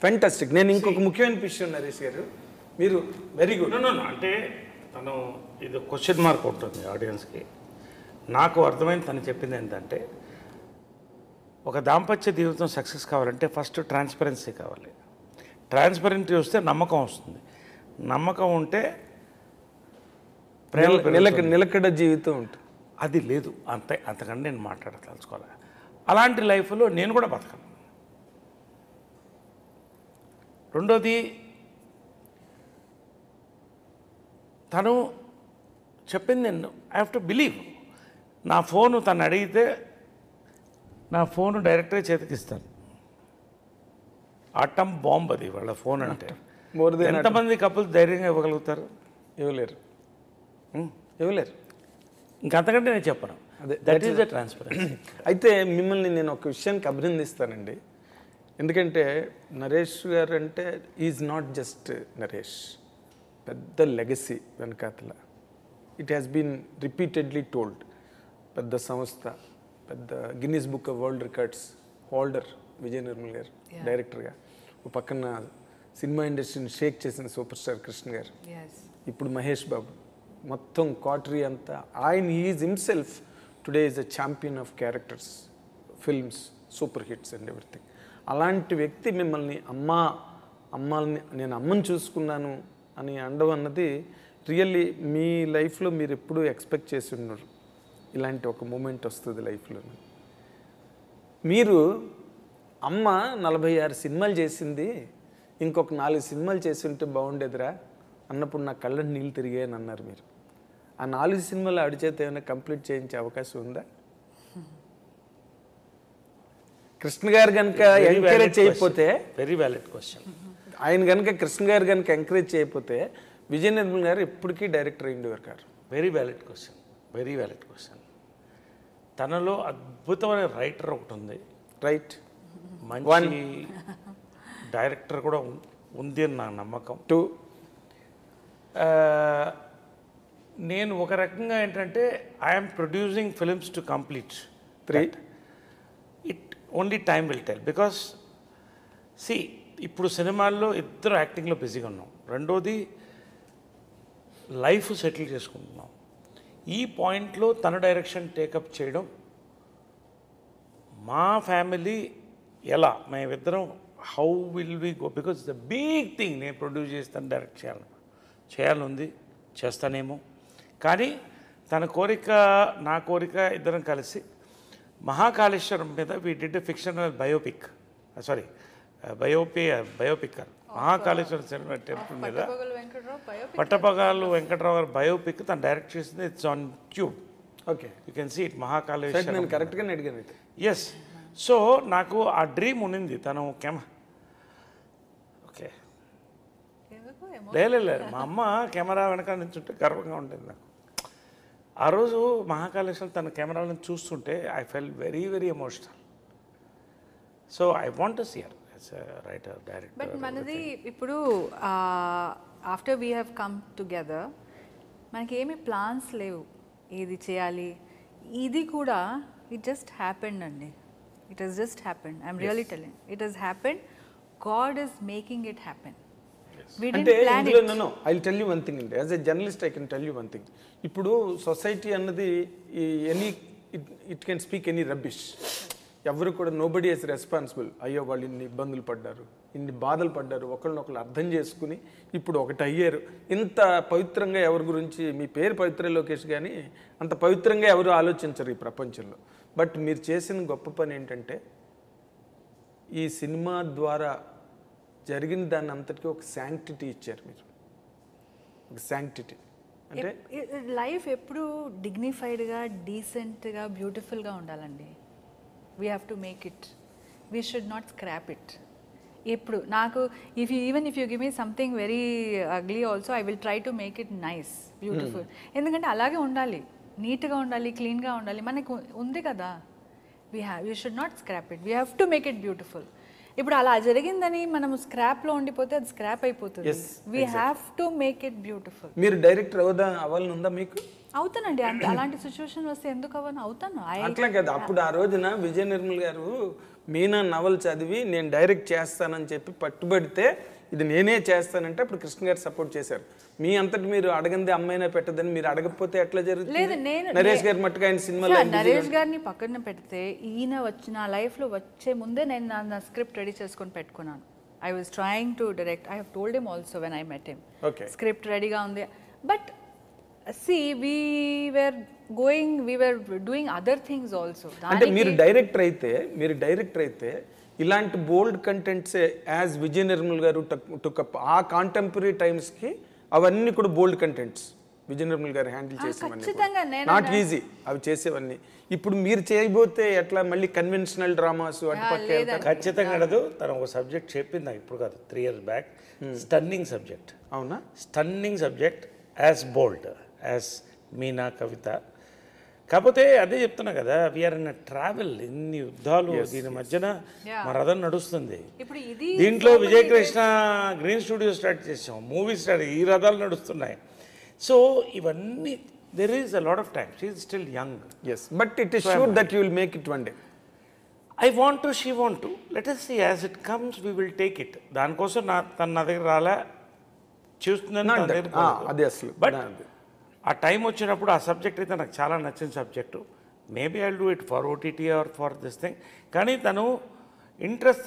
Fantastic. నేను ఇంకొక ముఖ్యమైన విషయం నరేష్ గారు, మీరు వెరీ గుడ్. అంటే తను ఇది క్వశ్చన్ మార్క్ ఉంటుంది ఆడియన్స్కి. నాకు అర్థమైంది తను చెప్పింది ఏంటంటే ఒక దాంపత్య జీవితం సక్సెస్ కావాలంటే ఫస్ట్ ట్రాన్స్పరెన్సీ కావాలి. ట్రాన్స్పరెన్సీ వస్తే నమ్మకం వస్తుంది, నమ్మకం ఉంటే నిలకడ జీవితం ఉంటుంది. అది లేదు, అంతకంటే నేను మాట్లాడదలుచుకోవాలి. అలాంటి లైఫ్లో నేను కూడా బతకను. రెండోది, తను చెప్పింది నేను ఐ హ్యావ్ టు బిలీవ్. నా ఫోను తను అడిగితే నా ఫోను డైరెక్ట్గా చేతికిస్తాను. ఆటం బాంబ్ అది వాళ్ళ ఫోన్ అంటే. ఎంతమంది కపుల్స్ ధైర్యంగా ఇవ్వగలుగుతారు? ఇవ్వలేరు. ఇంకంతకంటే నేను చెప్పను. That is the transparency. అయితే మిమ్మల్ని నేను ఒక విషయానికి అభినందిస్తానండి. ఎందుకంటే నరేష్ గారు అంటే ఈజ్ నాట్ జస్ట్ నరేష్, పెద్ద లెగసీ వెనకాతల. It has been repeatedly told. పెద్ద సంస్థ, పెద్ద Guinness book of world records holder Vijaya Nirmal garu డైరెక్టర్గా, ఒక పక్కన సినిమా ఇండస్ట్రీని షేక్ చేసిన సూపర్ స్టార్ కృష్ణ గారు, ఇప్పుడు మహేష్ బాబు, మొత్తం క్వార్టరీ అంతా ఆయన. He is himself today is a champion of characters, films, super hits and everything. అలాంటి వ్యక్తి మిమ్మల్ని అమ్మాలని నేను అమ్మని చూసుకున్నాను అని అనడం అన్నది రియల్లీ మీ లైఫ్లో మీరు ఎప్పుడూ ఎక్స్పెక్ట్ చేసి ఉన్నారు ఇలాంటి ఒక మూమెంట్ వస్తుంది లైఫ్లో. మీరు అమ్మ 46 సినిమాలు చేసింది, ఇంకొక 4 సినిమాలు చేసి ఉంటే బాగుండేదిరా అన్నప్పుడు నా కళ్ళని నీళ్ళు తిరిగాయని అన్నారు మీరు. ఆ 4 సినిమాలు ఆడి చేత ఏమైనా కంప్లీట్ చేయించే అవకాశం ఉందా? కృష్ణ గారు కనుక ఎంకరేజ్ చేయకపోతే, వెరీ వ్యాలిడ్ క్వశ్చన్, ఆయన కనుక కృష్ణ గారు కనుక ఎంకరేజ్ చేయకపోతే విజయ నిర్మల్ గారు ఎప్పటికీ డైరెక్టర్ అయ్యిండేవారు గారు. Very valid question, very valid question. తనలో అద్భుతమైన రైటర్ ఒకటి ఉంది, రైట్, మంచి డైరెక్టర్ కూడా ఉంది అని నా నమ్మకం. 2 నేను ఒక రకంగా ఏంటంటే I'm producing films to complete. 3 it only time will tell. Because ఇప్పుడు సినిమాల్లో ఇద్దరు యాక్టింగ్లో బిజీగా ఉన్నాం. రెండోది లైఫ్ సెటిల్ చేసుకుంటున్నాం. ఈ పాయింట్లో తన డైరెక్షన్ టేకప్ చేయడం, మా ఫ్యామిలీ ఎలా మేమిద్దరం how will we go, because the big thing నేను ప్రొడ్యూస్ చేస్తాను, డైరెక్ట్ చేయాలనుంది, చేస్తానేమో. కానీ తన కోరిక నా కోరిక ఇద్దరం కలిసి మహాకాళేశ్వరం మీద we did fictional biopic, sorry biopic Mahakaleshwaram cinema temple మీద పట్టపగాలు వెంకట్రావు గారు బయోపిక్ తను డైరెక్ట్ చేసింది. It's on tube. Okay, you can see it Mahakaleshwaram. నేను కరెక్ట్గానే అడిగాను అయితే. ఎస్. సో నాకు ఆ డ్రీమ్ ఉన్నింది. తను ఓకే లేదు మా అమ్మ కెమెరా వెనక నుంచుంటే గర్వంగా ఉండేది నాకు. ఆ రోజు మహాకాళేశ్వరం తన కెమెరాలను చూస్తుంటే I fell very very emotional. So I want to see her as a writer, director. But మనది ఇప్పుడు after we have come together మనకి ఏమి ప్లాన్స్ లేవు ఇది చేయాలి. ఇది కూడా ఇట్ జస్ట్ హ్యాపెండ్ అండి. It has just happened. I'm really telling, it has happened. God is making it happen. అంటే ఇందులో I will tell you one thing అండి, as a journalist I can tell you one thing. ఇప్పుడు society అన్నది it can speak any rubbish. ఎవరు కూడా nobody is responsible. అయ్యో వాళ్ళు ఇన్ని ఇబ్బందులు పడ్డారు, ఇన్ని బాధలు పడ్డారు, ఒకళ్ళనొకళ్ళు అర్థం చేసుకుని ఇప్పుడు ఒకటి అయ్యారు. ఇంత పవిత్రంగా ఎవరి గురించి, మీ పేరు పవిత్ర లోకేష్ కానీ అంత పవిత్రంగా ఎవరు ఆలోచించరు ఈ ప్రపంచంలో. బట్ మీరు చేసిన గొప్ప పని ఏంటంటే ఈ సినిమా ద్వారా జరిగిన దాన్ని అంతటికీ ఒక శాంక్టిటీ ఇచ్చారు మీరు. ఒక శాంక్టిటీ అంటే లైఫ్ ఎప్పుడు డిగ్నిఫైడ్గా, డీసెంట్గా, బ్యూటిఫుల్గా ఉండాలండి. We have to make it. We should not scrap it. ఎప్పుడు నాకు even if you give me something very ugly also I will try to make it nice, beautiful. ఎందుకంటే అలాగే ఉండాలి, నీట్గా ఉండాలి, క్లీన్గా ఉండాలి. మనకు ఉంది కదా, we should not scrap it. We have to make it beautiful. ఇప్పుడు అలా జరిగిందని మనం స్క్రాప్లో ఉండిపోతే అది స్క్రాప్ అయిపోతుంది. We have to make it beautiful. మీరు డైరెక్టర్ అవ్వాలని ఉందా మీకు? అవుతానండి. అలాంటి సిచ్యువేషన్ వస్తే ఎందుకు అవ్వను, అవుతాను. అట్లా కదా. అప్పుడు ఆ రోజున విజయ నిర్మల్ గారు మీనా నవల్ చదివి నేను డైరెక్ట్ చేస్తానని చెప్పి పట్టుబడితే ఇది నేనే చేస్తానంటే అప్పుడు కృష్ణ గారు సపోర్ట్ చేశారు. మీ అంతటి మీరు అడగంది అమ్మాయినా పెట్టదని మీరు అడగకపోతే ఎట్లా జరుగుతుంది? నరేష్ గారు మట్టుగా ఆయన సినిమాలో నరేష్ గారిని పక్కన పెడితే ఈయన వచ్చిన లైఫ్లో వచ్చే ముందే నేను నా స్క్రిప్ట్ రెడీ చేసుకొని పెట్టుకున్నాను. I was trying to direct. I have told him also when I met him. Script రెడీగా ఉంది. But see we were doing other things also. అంటే మీరు డైరెక్టర్ అయితే ఇలాంటి బోల్డ్ కంటెంట్సే యాజ్ విజయ నిర్మల్ గారు టుకప్ ఆ కాంటెంపరీ టైమ్స్కి అవన్నీ కూడా బోల్డ్ కంటెంట్స్ విజయ నిర్మల్ గారు హ్యాండిల్ చేసేవన్నీ నాట్ ఈజీ అవి చేసేవన్నీ. ఇప్పుడు మీరు చేయబోతే ఎట్లా మళ్ళీ కన్వెన్షనల్ డ్రామాస్ అటుపక్క ఖచ్చితంగా అడదు. తను ఒక సబ్జెక్ట్ చెప్పింది నాకు ఇప్పుడు కాదు, 3 years బ్యాక్. Stunning subject. అవునా? స్టన్నింగ్ సబ్జెక్ట్, యాజ్ బోల్డ్ యాజ్ మీనా కవిత. కాకపోతే అదే చెప్తున్నా కదా, వీఆర్ ఇన్ ట్రావెల్. ఇన్ని యుద్ధాలు దీని మధ్యన మా రథం నడుస్తుంది. దీంట్లో విజయకృష్ణ గ్రీన్ స్టూడియో స్టార్ట్ చేసాం, మూవీ స్టార్ట్, ఈ రథాలు నడుస్తున్నాయి. సో ఇవన్నీ there is a lot of time. She is still young. Yes, but it is sure that you will make it one day. I want to, she want to. Let us see, as it comes we will take it. దానికోసం తన నా దగ్గర రాలే, చూస్తున్నాను అదే అసలు. But ఆ time వచ్చినప్పుడు ఆ సబ్జెక్ట్ అయితే నాకు చాలా నచ్చిన subject. Maybe I will do it for OTT or for this thing. కానీ తను ఇంట్రెస్ట్,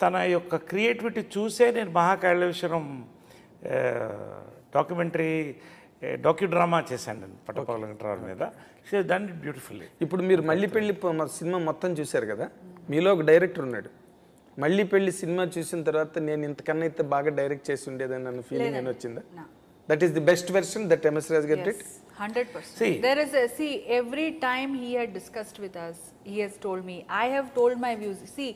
తన యొక్క క్రియేటివిటీ చూసే నేను మహాకాళేశ్వరం డాక్యుడ్రామా చేశాను నేను పట్టపగల వెంకట్రావు మీద. She has done it beautifully. ఇప్పుడు మీరు మళ్ళీ పెళ్ళి సినిమా మొత్తం చూశారు కదా, మీలో ఒక డైరెక్టర్ ఉన్నాడు. మళ్ళీ పెళ్ళి సినిమా చూసిన తర్వాత నేను ఇంతకన్నా అయితే బాగా డైరెక్ట్ చేసి ఉండేదని నన్ను ఫీలింగ్ అని వచ్చిందా? That is the best version that MS Raj గారు did. 100%. See. There is a, see, every time he had discussed with us, he has told me, I have told my views. See,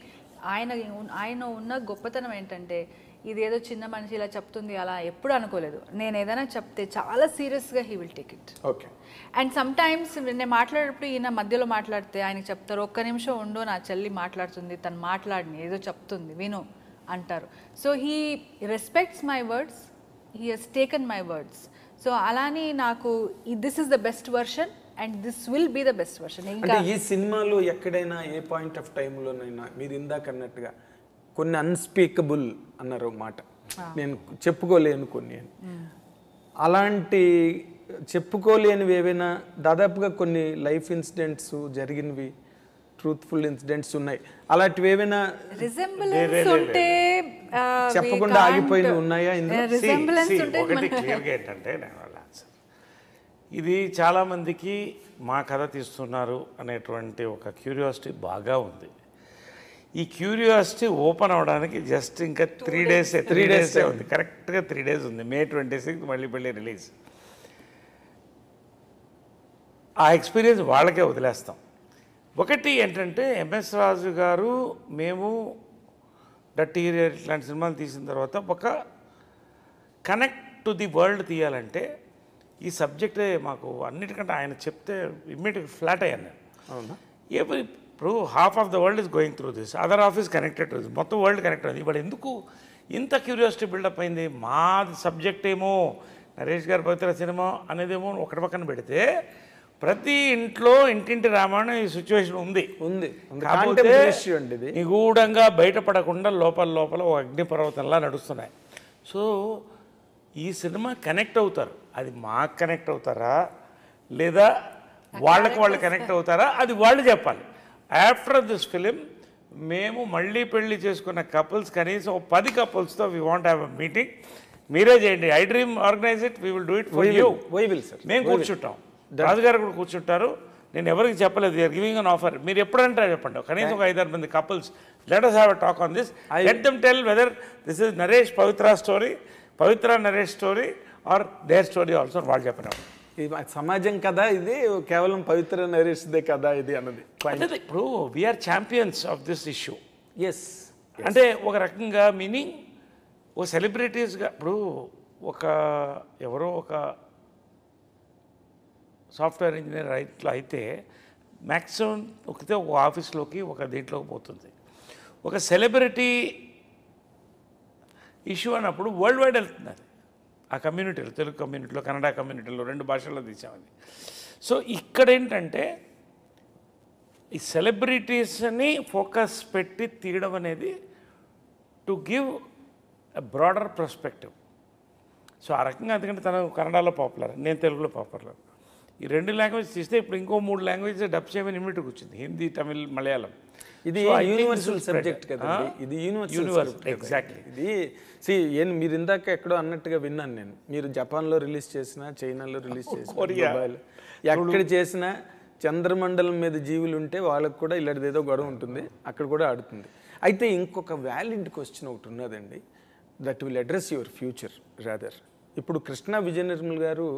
ఆయన ఉన్న గొప్పతనం ఏంటంటే ఇదేదో చిన్న మనిషి ఇలా చెప్తుంది అలా ఎప్పుడు అనుకోలేదు. నేను ఏదైనా చెప్తే చాలా సీరియస్గా he will take it. Okay. And some times నేను మాట్లాడేటప్పుడు ఈయన మధ్యలో మాట్లాడితే ఆయనకి చెప్తారు, ఒక్క నిమిషం ఉండు, నా చెల్లి మాట్లాడుతుంది, తను మాట్లాడిని ఏదో చెప్తుంది విను అంటారు. So he respects my words, he has taken my words. So అలాని నాకు this is the best version and this will be the best version. అంటే ఈ సినిమాలో ఎక్కడైనా ఏ పాయింట్ ఆఫ్ టైంలోనైనా మీరు ఇందాక అన్నట్టుగా కొన్ని అన్స్పీకబుల్ అన్నారు మాట, నేను చెప్పుకోలేను కొన్ని, అలాంటి చెప్పుకోలేనివి ఏవైనా దాదాపుగా కొన్ని లైఫ్ ఇన్సిడెంట్స్ జరిగినవి ట్రూత్ఫుల్ ఇన్సిడెంట్స్ ఉన్నాయి, అలాంటివి ఏమైనా చెప్పకుండా ఆగిపోయినవి ఉన్నాయా? ఒకటి క్లియర్గా ఏంటంటే ఇది చాలామందికి మా కథ తీస్తున్నారు అనేటువంటి ఒక క్యూరియాసిటీ బాగా ఉంది. ఈ క్యూరియాసిటీ ఓపెన్ అవ్వడానికి జస్ట్ ఇంకా 3 డేసే ఉంది, కరెక్ట్గా 3 days ఉంది. May 26 మళ్ళీ రిలీజ్. ఆ ఎక్స్పీరియన్స్ వాళ్ళకే వదిలేస్తాం. ఒకటి ఏంటంటే ఎంఎస్ రాజు గారు, మేము డర్టీ ఇట్లాంటి సినిమాలు తీసిన తర్వాత ఒక కనెక్ట్ టు ది వరల్డ్ తీయాలంటే ఈ సబ్జెక్టే మాకు అన్నిటికంటే ఆయన చెప్తే ఇమ్మీడియట్గా ఫ్లాట్ అయ్యాను నేను. అవునా? ఇప్పుడు half of the world is going through this, other half is connected to this, మొత్తం వరల్డ్ కనెక్ట్ అయింది. ఇప్పుడు ఎందుకు ఇంత క్యూరియాసిటీ బిల్డప్ అయింది? మా సబ్జెక్ట్ ఏమో నరేష్ గారి పవిత్ర సినిమా అనేదేమో ఒకటి పక్కన పెడితే ప్రతి ఇంట్లో ఇంటింటి రామాయణం ఈ సిచ్యువేషన్ ఉంది. కాకపోతే నిగూఢంగా బయటపడకుండా లోపల ఒక అగ్నిపర్వతంలా నడుస్తున్నాయి. సో ఈ సినిమా కనెక్ట్ అవుతారు, అది మాకు కనెక్ట్ అవుతారా లేదా వాళ్ళకి వాళ్ళు కనెక్ట్ అవుతారా అది వాళ్ళు చెప్పాలి. ఆఫ్టర్ దిస్ ఫిలిం మేము మళ్ళీ పెళ్లి చేసుకున్న కపుల్స్ కనీసం 10 couples we want have a meeting. మీరే చేయండి, I dream organise it, we will do it for you. మేము కూర్చుంటాం, రాజుగారు కూడా కూర్చుంటారు. నేను ఎవరికి చెప్పలేదు, యూఆర్ గివింగ్ అన్ ఆఫర్, మీరు ఎప్పుడంటారో చెప్పండి. కనీసం ఒక 5-6 మంది couples, let us have a talk on this. Let them tell whether this is Naresh Pavitra story, Pavitra Naresh story or their story also. వాళ్ళు చెప్పినారు సమాజం కదా ఇది, కేవలం పవిత్ర నరేష్దే కదా ఇది అన్నది. ఇప్పుడు we are champions of this issue. Yes, అంటే ఒక రకంగా మీనింగ్ ఒక సెలబ్రిటీస్గా, ఇప్పుడు ఎవరో ఒక సాఫ్ట్వేర్ ఇంజనీర్ ఇట్లా అయితే మ్యాక్సిమం ఒక ఆఫీస్లోకి ఒక దీంట్లోకి పోతుంది. ఒక సెలబ్రిటీ ఇష్యూ అన్నప్పుడు వరల్డ్ వైడ్ వెళ్తుంది అది. ఆ కమ్యూనిటీలో, తెలుగు కమ్యూనిటీలో, కన్నడ కమ్యూనిటీలో 2 భాషల్లో తీసామని. సో ఇక్కడ ఏంటంటే ఈ సెలబ్రిటీస్ని ఫోకస్ పెట్టి తీయడం అనేది to give a broader perspective. So ఆ రకంగా, ఎందుకంటే తను కన్నడలో పాపులర్, నేను తెలుగులో పాపులర్. ఈ 2 లాంగ్వేజ్ తీస్తే ఇప్పుడు ఇంకో 3 లాంగ్వేజ్ డబ్ చేయమని ఇమ్మీడియట్గా వచ్చింది, హిందీ, తమిళ్, మలయాళం. ఇది యూనివర్సల్ సబ్జెక్ట్ కదా, ఇది యూనివర్సల్. ఎగ్జాక్ట్లీ. ఇది మీరు ఇందాక ఎక్కడో అన్నట్టుగా విన్నాను నేను. మీరు జపాన్లో రిలీజ్ చేసినా, చైనాలో రిలీజ్ చేసినా, దుబాయ్లో ఎక్కడ చేసినా చంద్రమండలం మీద జీవులు ఉంటే వాళ్ళకు కూడా ఇలాంటిది ఏదో గొడవ ఉంటుంది, అక్కడ కూడా ఆడుతుంది. అయితే ఇంకొక వ్యాలిడ్ క్వశ్చన్ ఒకటి ఉన్నదండి, that will address your future rather. ఇప్పుడు కృష్ణ విజయ నిర్మల్ గారు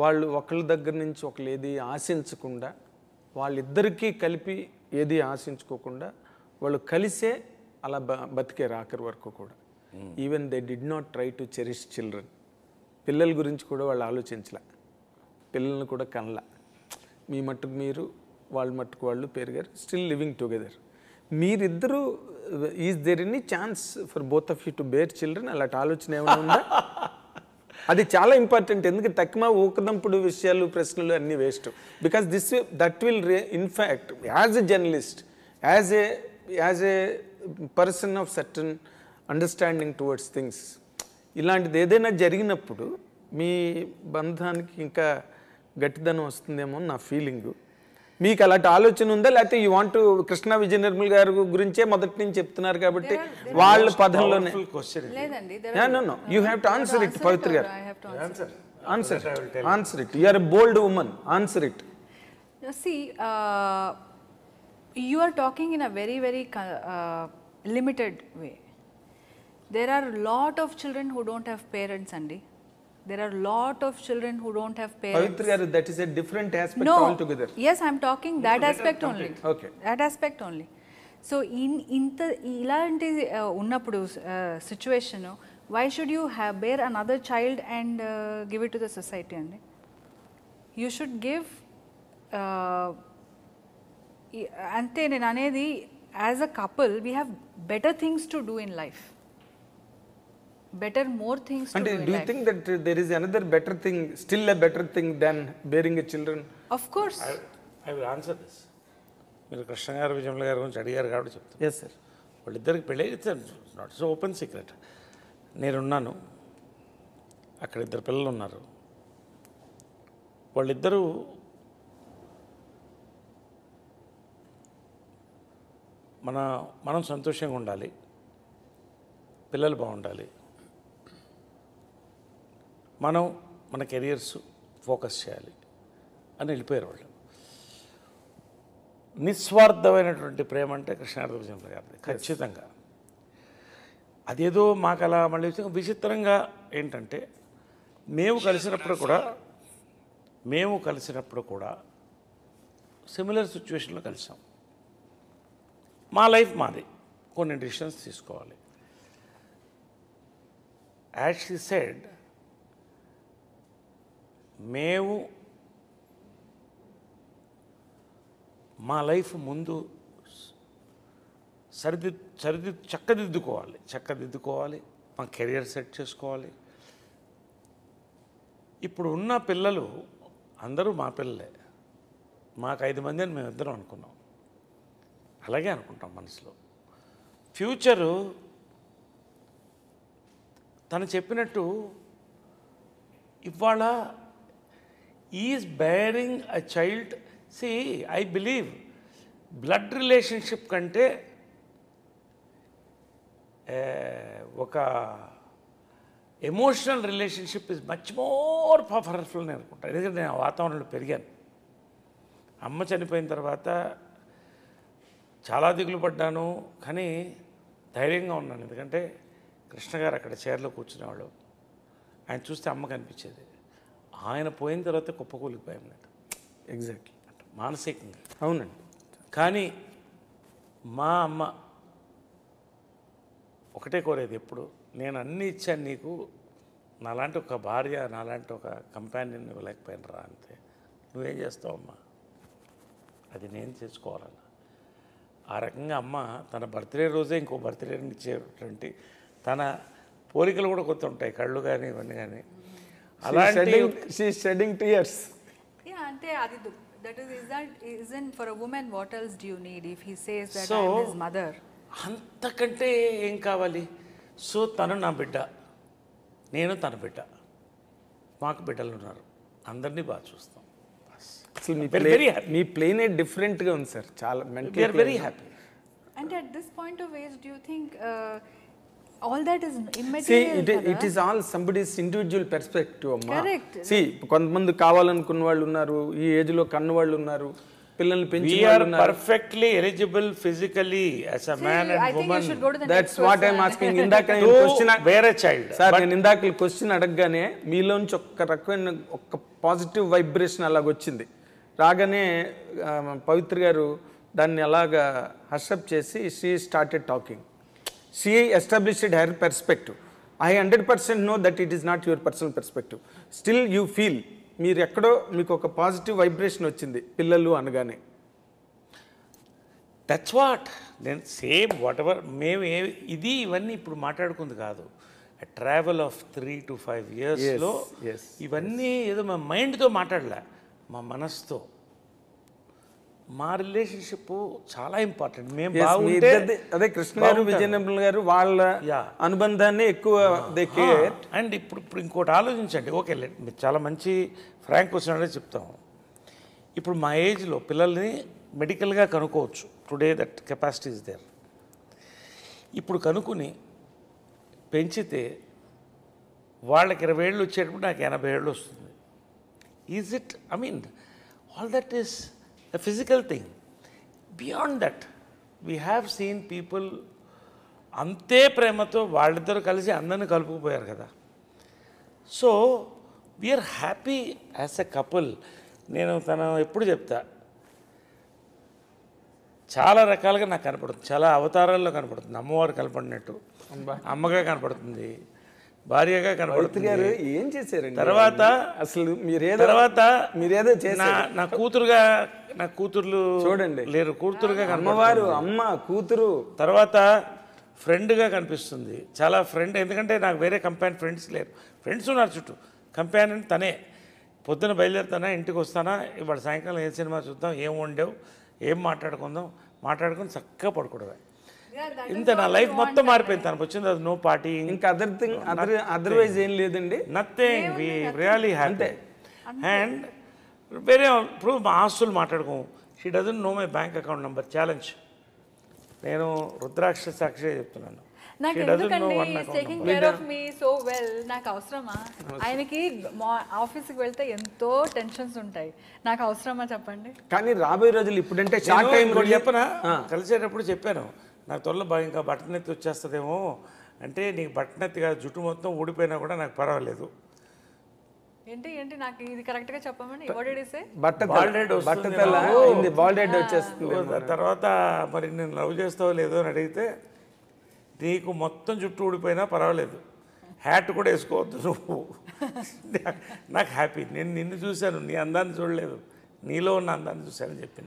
వాళ్ళు ఒకళ్ళ దగ్గర నుంచి ఒకళ్ళు ఏది ఆశించకుండా, వాళ్ళిద్దరికీ కలిపి ఏది ఆశించుకోకుండా వాళ్ళు కలిసే అలా బతికే ఆఖరి వరకు కూడా. Even they did not try to cherish children. పిల్లల గురించి కూడా వాళ్ళు ఆలోచించలే, పిల్లల్ని కూడా కనలా. మీ మట్టుకు మీరు, వాళ్ళ మట్టుకు వాళ్ళు పెరిగారు, స్టిల్ లివింగ్ టుగెదర్. మీరిద్దరూ, is there any chance for both of you to bear children? అలాంటి ఆలోచన ఏమైనా ఉందా? అది చాలా ఇంపార్టెంట్, ఎందుకంటే తక్కువ ఊకదంపుడు విషయాలు, ప్రశ్నలు అన్నీ waste. Because that will in fact as a journalist, as a person of certain understanding towards things, ఇలాంటిది ఏదైనా జరిగినప్పుడు మీ బంధానికి ఇంకా గట్టిదనం వస్తుందేమో నా ఫీలింగు. మీకు అలాంటి ఆలోచన ఉందా, లేకపోతే యూ వాంట్ కృష్ణ విజయ నిర్మల్ గారి గురించే మొదటి నుంచి చెప్తున్నారు కాబట్టి వాళ్ళ పదంలోనే? You have to answer it, Pavitra garu. Answer it. You are a bold woman, answer it. See, you are talking in a very limited way. There are a lot of children who don't have parents, Andy. There are a lot of children who don't have parents. Pavitra garu, that is a different aspect No, altogether. yes, I'm talking that aspect only. Okay. That aspect only. So ఇలాంటి ఉన్నప్పుడు situation, why should you bear another child and give it to the society అండి? You should give అంతే నేను అనేది, as a couple we have better things to do in life, more things to do in do you life. think that there is another better thing, still a better thing than bearing a children? Of course. I will answer this. మీరు కృష్ణ గారు విజయమ్మ గారి గురించి అడిగారు కాబట్టి చెప్తాను. Yes sir. వాళ్ళిద్దరికి పెళ్ళి, it's not so open secret. నేనున్నాను, అక్కడ 2 పిల్లలు ఉన్నారు. వాళ్ళిద్దరూ మనం సంతోషంగా ఉండాలి, పిల్లలు బాగుండాలి, మన కెరియర్స్ ఫోకస్ చేయాలి అని వెళ్ళిపోయారు వాళ్ళు. నిస్వార్థమైనటువంటి ప్రేమ అంటే కృష్ణార్జున విజయమ్మ గారిది ఖచ్చితంగా. అదేదో మాకు అలా మళ్ళీ విచిత్రంగా ఏంటంటే, మేము కలిసినప్పుడు కూడా సిమిలర్ సిచ్యువేషన్లో కలిసాం. మా లైఫ్ మాది, కొన్ని డిసిషన్స్ తీసుకోవాలి. యాజ్ షీ సెడ్, మేము మా లైఫ్ ముందు చక్కదిద్దుకోవాలి, మా కెరియర్ సెట్ చేసుకోవాలి. ఇప్పుడు ఉన్న పిల్లలు అందరూ మా పిల్లలే. మాకు 5 మంది అని మేము ఇద్దరం అనుకున్నాం, అలాగే అనుకుంటాం మనసులో. ఫ్యూచరు తను చెప్పినట్టు ఇవాళ is bearing a child. See, I believe blood relationship కంటే ఒక emotional relationship is much more powerful అని అనుకుంటాను. ఎందుకంటే నేను ఆ వాతావరణంలో పెరిగాను. అమ్మ చనిపోయిన తర్వాత చాలా దిగులు పడ్డాను, కానీ ధైర్యంగా ఉన్నాను. ఎందుకంటే కృష్ణ గారు అక్కడ చైర్లో కూర్చునేవాడు, ఆయన చూస్తే అమ్మ కనిపించేది. ఆయన పోయిన తర్వాత కుప్పకూలిపోయాం నేను. ఎగ్జాక్ట్లీ, మానసికంగా. అవునండి. కానీ మా అమ్మ ఒకటే కోరేది ఎప్పుడు, నేను అన్నీ ఇచ్చాను నీకు, నాలాంటి ఒక భార్య, నాలాంటి ఒక కంపానియన్ ఇవ్వలేకపోయిన రా, అంతే. నువ్వేం చేస్తావమ్మా, అది నేను చేసుకోవాలన్నా. ఆ రకంగా అమ్మ తన బర్త్డే రోజే ఇంకో బర్త్డేని ఇచ్చేటువంటి, తన పోలికలు కూడా కొత్త ఉంటాయి, కళ్ళు కానీ ఇవన్నీ కానీ. అలాంటి shedding tears. Yeah, ante adi that isn't for a woman. What else do you need if he says that So, I'm his mother? అంతకంటే ఏం కావాలి? సో తను నా బిడ్డ, నేను తన బిడ్డ, మాకు బిడ్డలు ఉన్నారు, అందరినీ బాగా చూస్తాం. మీ ప్లేనే డిఫరెంట్గా ఉంది సార్, చాలా very happy. And at this point of age, do you think all that is See, immaterial? it is all somebody's individual perspective, amma. Correct. See, కొంతమంది కావాలనుకున్న వాళ్ళు ఉన్నారు, ఈ ఏజ్ లో కన్న వాళ్ళు ఉన్నారు, పిల్లల్ని We పెంచిన are వాళ్ళు ఉన్నారు. perfectly eligible physically as a man I and think you woman should go to the That's next what person. I'm asking. ఇందాక నేను to question bear a child. Sir, నేను ఇందాక క్వశ్చన్ అడగగానే మీలోంచి ఒక్క రకమైన ఒక పాజిటివ్ వైబ్రేషన్ అలాగొచ్చింది. రాగానే పవిత్ర గారు దాన్ని అలాగా హర్షప్ చేసి she started talking. She established her perspective. I 100% know that it is not your personal perspective. Still you feel, మీరు ఎక్కడో మీకు ఒక పాజిటివ్ వైబ్రేషన్ వచ్చింది పిల్లలు అనగానే. దట్స్ వాట్ నేను సేమ్ వాట్ ఎవర్ మేము ఇవన్నీ ఇప్పుడు మాట్లాడుకుంది కాదు. ట్రావెల్ ఆఫ్ 3 to 5 yearsలో ఇవన్నీ ఏదో మా మైండ్తో మాట్లాడలే, మా మనసుతో. మా రిలేషన్షిప్ చాలా ఇంపార్టెంట్. మేము బాగుంటే అదే కృష్ణ గారు విజయనగరం గారు వాళ్ళ అనుబంధాన్ని ఎక్కువ. అండ్ ఇప్పుడు ఇంకోటి ఆలోచించండి. ఓకే, మీరు చాలా మంచి ఫ్రాంక్ క్వశ్చన్ చెప్తాం. ఇప్పుడు మా ఏజ్లో పిల్లల్ని మెడికల్గా కనుక్కోవచ్చు. Today that capacity is there. ఇప్పుడు కనుక్కుని పెంచితే వాళ్ళకి 20 ఏళ్ళు వచ్చేటప్పుడు నాకు 80 ఏళ్ళు వస్తుంది. Is it? I mean all that is a physical thing. Beyond that, we have seen people అంతే ప్రేమతో వాళ్ళిద్దరూ కలిసి అందరిని కలుపుకుపోయారు కదా. So we are happy as a couple. నేను తను ఎప్పుడు చెప్తా, చాలా రకాలుగా నాకు కనపడుతుంది, చాలా అవతారాల్లో కనపడుతుంది. అమ్మవారు కనపడినట్టు, అమ్మగా కనపడుతుంది, భార్యగా కనపడుతుంది. గారు ఏం చేశారండి తర్వాత అసలు మీరేదో నా కూతుర్లు చూడండి లేరు, కూతురుగా అమ్మవారు, అమ్మ కూతురు, తర్వాత ఫ్రెండ్గా కనిపిస్తుంది, చాలా ఫ్రెండ్. ఎందుకంటే నాకు వేరే కంపానియన్ ఫ్రెండ్స్ లేరు, ఫ్రెండ్స్ ఉన్నారు చుట్టూ, కంపానియన్ తనే. పొద్దున బయలుదేరుతానా, ఇంటికి వస్తానా, ఇవాళ సాయంకాలం ఏ సినిమా చూద్దాం, ఏం వండావు, ఏం మాట్లాడుకొని చక్కగా పడుకోవడమే. ఇంత నా లైఫ్ మొత్తం మారిపోయింది. తనకు వచ్చింది అది నో పార్టీ, ఇంకా అదర్వైజ్ ఏం లేదండి. Nothing, we really happy. And వేరే ఇప్పుడు మా ఆస్తులు మాట్లాడుకోము. She doesn't know my bank account number. Challenge. నేను రుద్రాక్ష సాక్షిగా చెప్తున్నాను. నాకు ఎందుకండి taking care of me so well, నాకు అవసరమా? ఆయనకి ఆఫీస్కి వెళ్తే ఎంతో టెన్షన్స్ ఉంటాయి, నాకు అవసరమా చెప్పండి? కానీ రాబోయే రోజులు ఇప్పుడంటే షార్ట్ టైం చెప్పనా, కలిసేటప్పుడు చెప్పాను, నాకు త్వరలో ఇంకా బట్టనెత్తి వచ్చేస్తుందేమో అంటే, నీకు బట్టనెత్తి కాదు, జుట్టు మొత్తం ఊడిపోయినా కూడా నాకు పర్వాలేదు. ఏంటి నాకు ఇది కరెక్ట్గా చెప్పమని. What did you say? Bald head వచ్చేస్తుంది. తర్వాత మరి నేను లవ్ చేస్తావో లేదో అని అడిగితే, నీకు మొత్తం జుట్టు ఊడిపోయినా పర్వాలేదు, హ్యాట్ కూడా వేసుకోవద్దు నువ్వు, నాకు హ్యాపీ. నేను నిన్ను చూశాను, నీ అందాన్ని చూడలేదు, నీలో ఉన్న అందాన్ని చూశానని చెప్పింది.